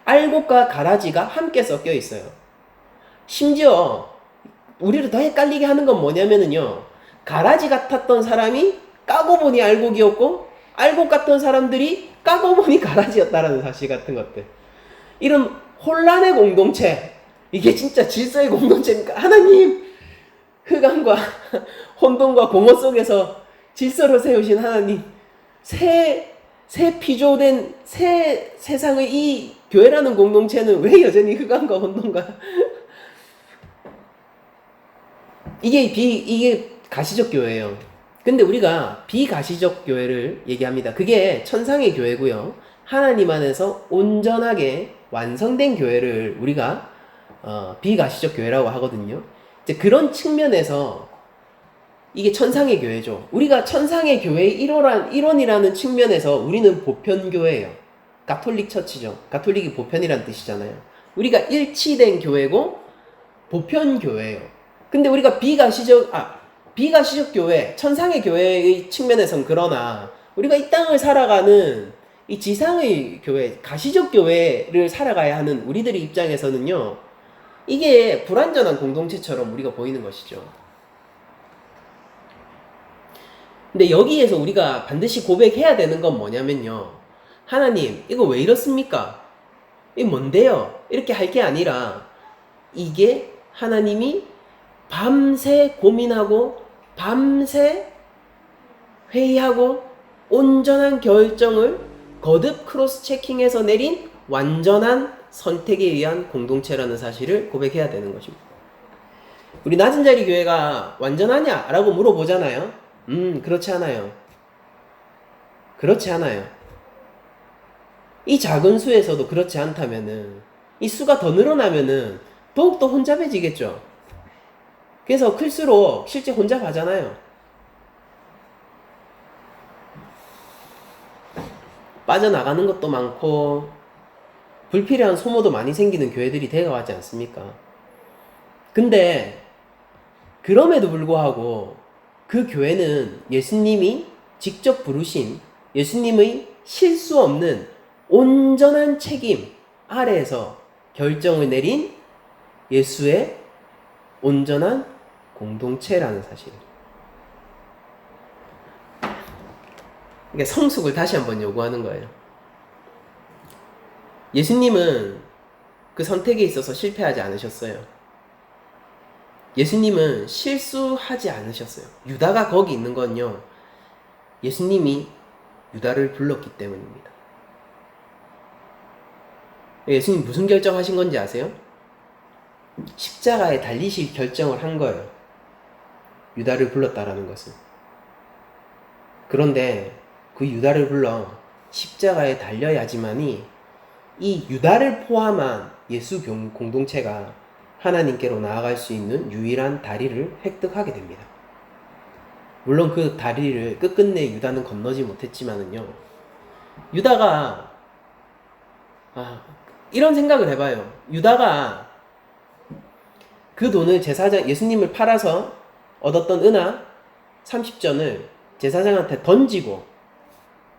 알곡과 가라지가 함께 섞여 있어요. 심지어 우리를 더 헷갈리게 하는 건 뭐냐면은요. 가라지 같았던 사람이 까고 보니 알곡이었고 알곡 같던 사람들이 까고 보니 가라지였다라는 사실 같은 것들. 이런 혼란의 공동체. 이게 진짜 질서의 공동체입니까? 하나님, 흑암과 혼돈과 공허 속에서 질서를 세우신 하나님, 새 피조된 새 세상의 이 교회라는 공동체는 왜 여전히 흑암과 혼돈과 이게 가시적 교회예요. 근데 우리가 비가시적 교회를 얘기합니다. 그게 천상의 교회고요. 하나님 안에서 온전하게 완성된 교회를 우리가 비가시적 교회라고 하거든요. 이제 그런 측면에서 이게 천상의 교회죠. 우리가 천상의 교회의 일원이라는 측면에서 우리는 보편교회예요. 가톨릭 처치죠. 가톨릭이 보편이라는 뜻이잖아요. 우리가 일치된 교회고 보편교회예요. 근데 우리가 비가시적 교회, 천상의 교회의 측면에선 그러나 우리가 이 땅을 살아가는 이 지상의 교회, 가시적 교회를 살아가야 하는 우리들의 입장에서는요. 이게 불완전한 공동체처럼 우리가 보이는 것이죠. 근데 여기에서 우리가 반드시 고백해야 되는 건 뭐냐면요. 하나님, 이거 왜 이렇습니까? 이게 뭔데요? 이렇게 할 게 아니라 이게 하나님이 밤새 고민하고 밤새 회의하고 온전한 결정을 거듭 크로스 체킹해서 내린 완전한 선택에 의한 공동체라는 사실을 고백해야 되는 것입니다. 우리 낮은 자리 교회가 완전하냐? 라고 물어보잖아요. 그렇지 않아요. 그렇지 않아요. 이 작은 수에서도 그렇지 않다면은 이 수가 더 늘어나면은 더욱더 혼잡해지겠죠. 그래서 클수록 실제 혼잡하잖아요. 빠져나가는 것도 많고 불필요한 소모도 많이 생기는 교회들이 되어가지 않습니까? 근데 그럼에도 불구하고 그 교회는 예수님이 직접 부르신 예수님의 실수 없는 온전한 책임 아래에서 결정을 내린 예수의 온전한 공동체라는 사실. 그러니까 성숙을 다시 한번 요구하는 거예요. 예수님은 그 선택에 있어서 실패하지 않으셨어요. 예수님은 실수하지 않으셨어요. 유다가 거기 있는 건요, 예수님이 유다를 불렀기 때문입니다. 예수님 무슨 결정하신 건지 아세요? 십자가에 달리실 결정을 한 거예요. 유다를 불렀다라는 것은. 그런데 그 유다를 불러 십자가에 달려야지만이 이 유다를 포함한 예수 공동체가 하나님께로 나아갈 수 있는 유일한 다리를 획득하게 됩니다. 물론 그 다리를 끝끝내 유다는 건너지 못했지만은요, 유다가 이런 생각을 해봐요. 유다가 그 돈을 제사장, 예수님을 팔아서 얻었던 은하 30전을 제사장한테 던지고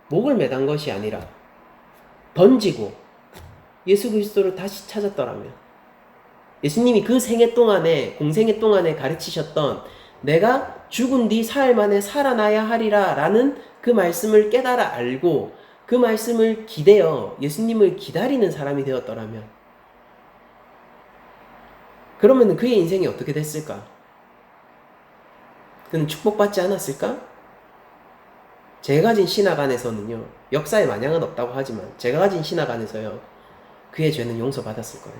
목을 매단 것이 아니라 던지고 예수 그리스도를 다시 찾았더라면, 예수님이 그 생애 동안에, 공생애 동안에 가르치셨던 내가 죽은 뒤 사흘 만에 살아나야 하리라 라는 그 말씀을 깨달아 알고 그 말씀을 기대어 예수님을 기다리는 사람이 되었더라면, 그러면 그의 인생이 어떻게 됐을까? 그는 축복받지 않았을까? 제가 가진 신학 안에서는요, 역사에 만약은 없다고 하지만 제가 가진 신학 안에서요, 그의 죄는 용서받았을 거예요.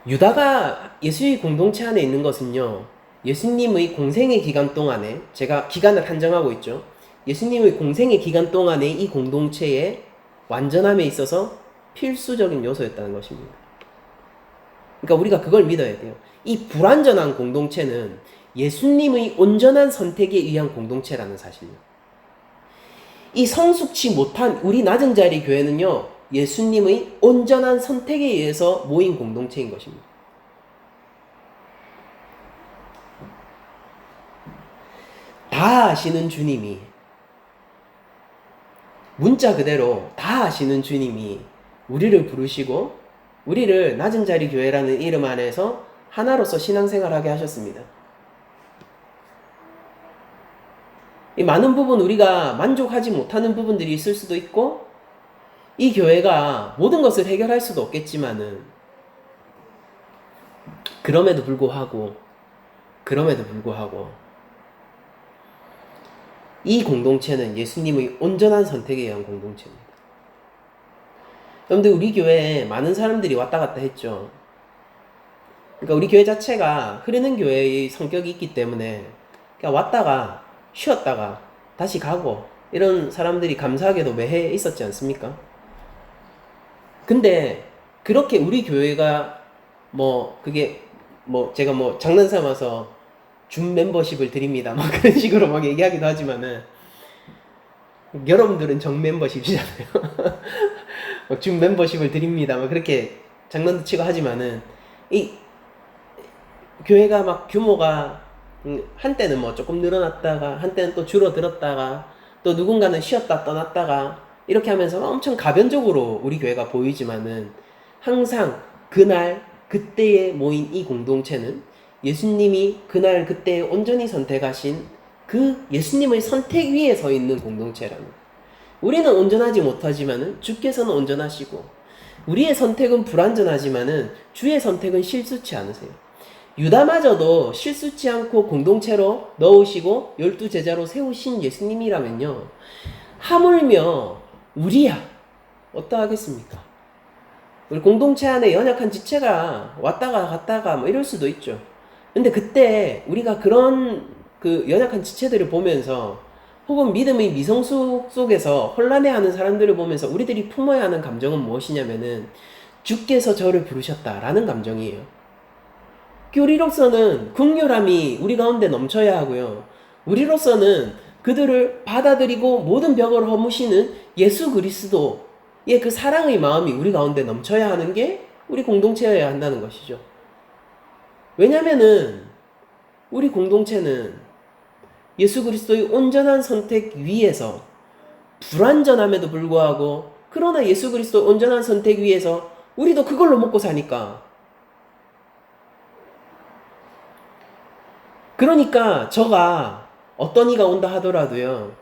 유다가 예수의 공동체 안에 있는 것은요, 예수님의 공생의 기간 동안에, 제가 기간을 한정하고 있죠. 예수님의 공생의 기간 동안에 이 공동체의 완전함에 있어서 필수적인 요소였다는 것입니다. 그러니까 우리가 그걸 믿어야 돼요. 이 불완전한 공동체는 예수님의 온전한 선택에 의한 공동체라는 사실이에요. 이 성숙치 못한 우리 낮은 자리 교회는요, 예수님의 온전한 선택에 의해서 모인 공동체인 것입니다. 다 아시는 주님이, 문자 그대로 다 아시는 주님이 우리를 부르시고 우리를 낮은 자리 교회라는 이름 안에서 하나로서 신앙생활하게 하셨습니다. 이 많은 부분 우리가 만족하지 못하는 부분들이 있을 수도 있고, 이 교회가 모든 것을 해결할 수도 없겠지만은, 그럼에도 불구하고 이 공동체는 예수님의 온전한 선택에 의한 공동체입니다. 그런데 우리 교회에 많은 사람들이 왔다 갔다 했죠. 그러니까 우리 교회 자체가 흐르는 교회의 성격이 있기 때문에 그냥 왔다가 쉬었다가 다시 가고 이런 사람들이 감사하게도 매해 있었지 않습니까? 근데 그렇게 우리 교회가 제가 장난 삼아서 준 멤버십을 드립니다 막 그런 식으로 막 얘기하기도 하지만은, 여러분들은 정 멤버십이잖아요. 준 멤버십을 드립니다 막 그렇게 장난도 치고 하지만은, 이 교회가 막 규모가 한때는 조금 늘어났다가 한때는 또 줄어들었다가 또 누군가는 쉬었다 떠났다가 이렇게 하면서 엄청 가변적으로 우리 교회가 보이지만은, 항상 그날 그때에 모인 이 공동체는 예수님이 그날 그때에 온전히 선택하신 그 예수님의 선택 위에 서 있는 공동체라는, 우리는 온전하지 못하지만은 주께서는 온전하시고 우리의 선택은 불완전하지만은 주의 선택은 실수치 않으세요. 유다마저도 실수치 않고 공동체로 넣으시고 12제자로 세우신 예수님이라면요, 하물며 우리야 어떠하겠습니까? 우리 공동체 안에 연약한 지체가 왔다가 갔다가 이럴 수도 있죠. 근데 그때 우리가 그런 그 연약한 지체들을 보면서, 혹은 믿음의 미성숙 속에서 혼란해하는 사람들을 보면서 우리들이 품어야 하는 감정은 무엇이냐면은, 주께서 저를 부르셨다라는 감정이에요. 우리로서는 긍휼함이 우리 가운데 넘쳐야 하고요, 우리로서는 그들을 받아들이고 모든 벽을 허무시는 예수 그리스도의 그 사랑의 마음이 우리 가운데 넘쳐야 하는 게 우리 공동체여야 한다는 것이죠. 왜냐면은 우리 공동체는 예수 그리스도의 온전한 선택 위에서 불완전함에도 불구하고 그러나 예수 그리스도의 온전한 선택 위에서 우리도 그걸로 먹고 사니까, 그러니까 저가 어떤 이가 온다 하더라도요,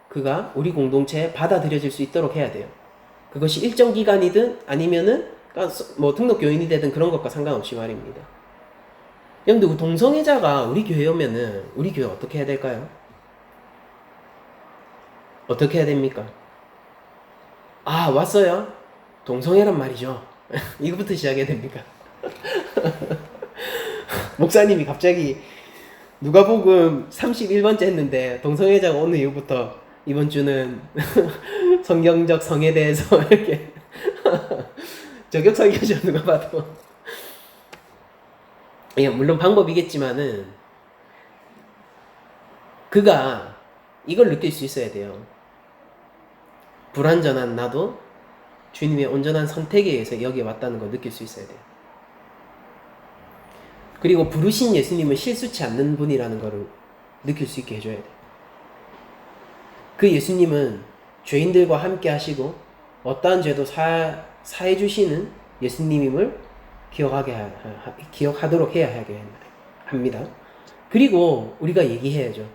그가 우리 공동체에 받아들여질 수 있도록 해야 돼요. 그것이 일정 기간이든 아니면은 뭐 등록 교인이 되든 그런 것과 상관없이 말입니다. 여러분들 동성애자가 우리 교회 오면은 우리 교회 어떻게 해야 될까요? 어떻게 해야 됩니까? 아, 왔어요? 동성애란 말이죠. 이거부터 시작해야 됩니까? 목사님이 갑자기 누가복음 31번째 했는데 동성애자가 오는 이후부터 이번 주는 성경적 성에 대해서 이렇게 저격 설교죠, 누가 봐도. 예, 물론 방법이겠지만은 그가 이걸 느낄 수 있어야 돼요. 불완전한 나도 주님의 온전한 선택에 의해서 여기에 왔다는 걸 느낄 수 있어야 돼요. 그리고 부르신 예수님은 실수치 않는 분이라는 것을 느낄 수 있게 해줘야 돼요. 그 예수님은 죄인들과 함께 하시고 어떠한 죄도 사해 주시는 예수님임을 기억하도록 해야 하게 합니다. 그리고 우리가 얘기해야죠.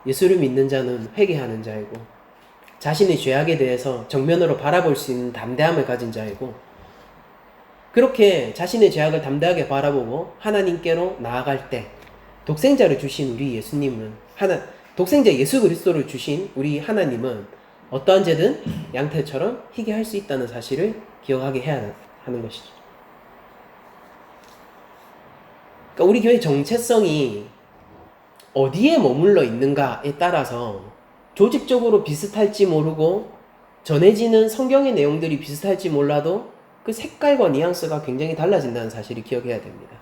예수를 믿는 자는 회개하는 자이고 자신의 죄악에 대해서 정면으로 바라볼 수 있는 담대함을 가진 자이고, 그렇게 자신의 죄악을 담대하게 바라보고 하나님께로 나아갈 때 독생자를 주신 우리 예수님은 독생자 예수 그리스도를 주신 우리 하나님은 어떠한 죄든 양태처럼 희게 할 수 있다는 사실을 기억하게 해야 하는 것이죠. 그러니까 우리 교회 정체성이 어디에 머물러 있는가에 따라서 조직적으로 비슷할지 모르고 전해지는 성경의 내용들이 비슷할지 몰라도 그 색깔과 뉘앙스가 굉장히 달라진다는 사실을 기억해야 됩니다.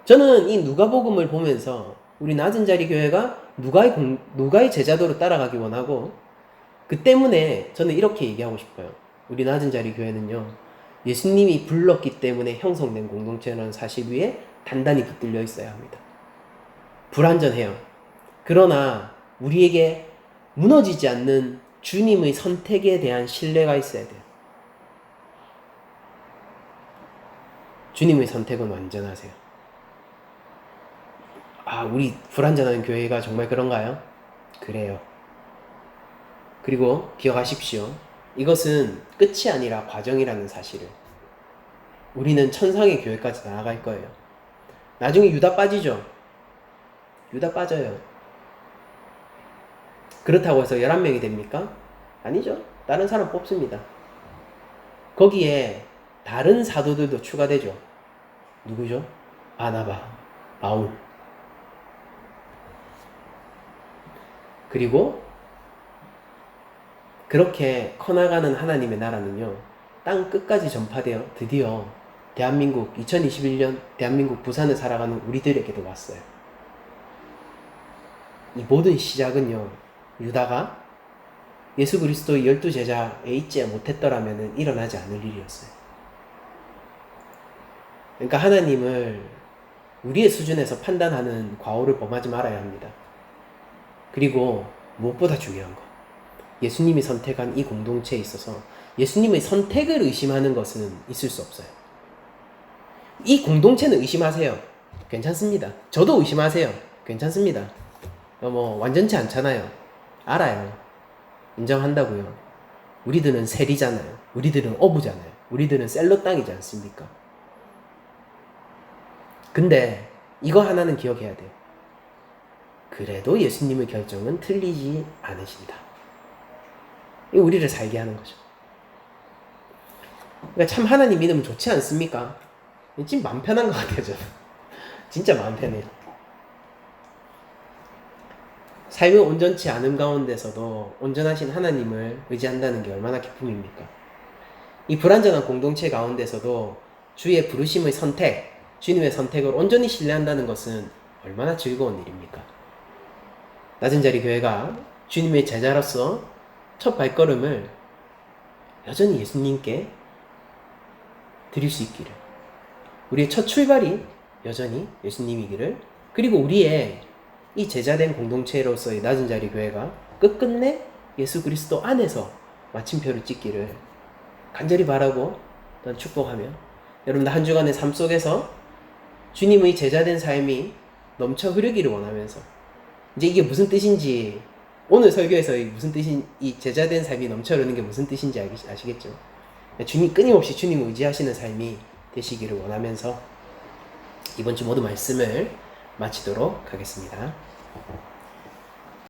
저는 이 누가복음을 보면서 우리 낮은 자리 교회가 누가의 제자도로 따라가기 원하고, 그 때문에 저는 이렇게 얘기하고 싶어요. 우리 낮은 자리 교회는요, 예수님이 불렀기 때문에 형성된 공동체라는 사실 위에 단단히 붙들려 있어야 합니다. 불완전해요. 그러나 우리에게 무너지지 않는 주님의 선택에 대한 신뢰가 있어야 돼요. 주님의 선택은 완전하세요. 아, 우리 불완전한 교회가 정말 그런가요? 그래요. 그리고 기억하십시오. 이것은 끝이 아니라 과정이라는 사실을. 우리는 천상의 교회까지 나아갈 거예요. 나중에 유다 빠지죠? 유다 빠져요. 그렇다고 해서 11명이 됩니까? 아니죠. 다른 사람 뽑습니다. 거기에 다른 사도들도 추가되죠. 누구죠? 바나바, 바울. 그리고 그렇게 커나가는 하나님의 나라는요, 땅 끝까지 전파되어 드디어 대한민국 2021년 대한민국 부산을 살아가는 우리들에게도 왔어요. 이 모든 시작은요, 유다가 예수 그리스도의 12제자에 있지 못했더라면 일어나지 않을 일이었어요. 그러니까 하나님을 우리의 수준에서 판단하는 과오를 범하지 말아야 합니다. 그리고 무엇보다 중요한 거, 예수님이 선택한 이 공동체에 있어서 예수님의 선택을 의심하는 것은 있을 수 없어요. 이 공동체는 의심하세요. 괜찮습니다. 저도 의심하세요. 괜찮습니다. 뭐 완전치 않잖아요. 알아요. 인정한다고요. 우리들은 세리잖아요. 우리들은 어부잖아요. 우리들은 셀러 땅이지 않습니까? 근데 이거 하나는 기억해야 돼요. 그래도 예수님의 결정은 틀리지 않으신다. 이거 우리를 살게 하는 거죠. 그러니까 참 하나님 믿으면 좋지 않습니까? 진짜 마음 편한 것 같아요, 저는. 진짜 마음 편해요. 삶이 온전치 않은 가운데서도 온전하신 하나님을 의지한다는 게 얼마나 기쁨입니까? 이 불완전한 공동체 가운데서도 주의 부르심의 선택, 주님의 선택을 온전히 신뢰한다는 것은 얼마나 즐거운 일입니까? 낮은 자리 교회가 주님의 제자로서 첫 발걸음을 여전히 예수님께 드릴 수 있기를, 우리의 첫 출발이 여전히 예수님이기를, 그리고 우리의 이 제자된 공동체로서의 낮은 자리 교회가 끝끝내 예수 그리스도 안에서 마침표를 찍기를 간절히 바라고 또한 축복하며, 여러분들 한 주간의 삶 속에서 주님의 제자된 삶이 넘쳐 흐르기를 원하면서, 이제 이게 무슨 뜻인지, 오늘 설교에서 무슨 뜻인, 이 제자된 삶이 넘쳐 흐르는 게 무슨 뜻인지 아시겠죠? 주님, 끊임없이 주님을 의지하시는 삶이 되시기를 원하면서 이번 주 모든 말씀을 마치도록 하겠습니다.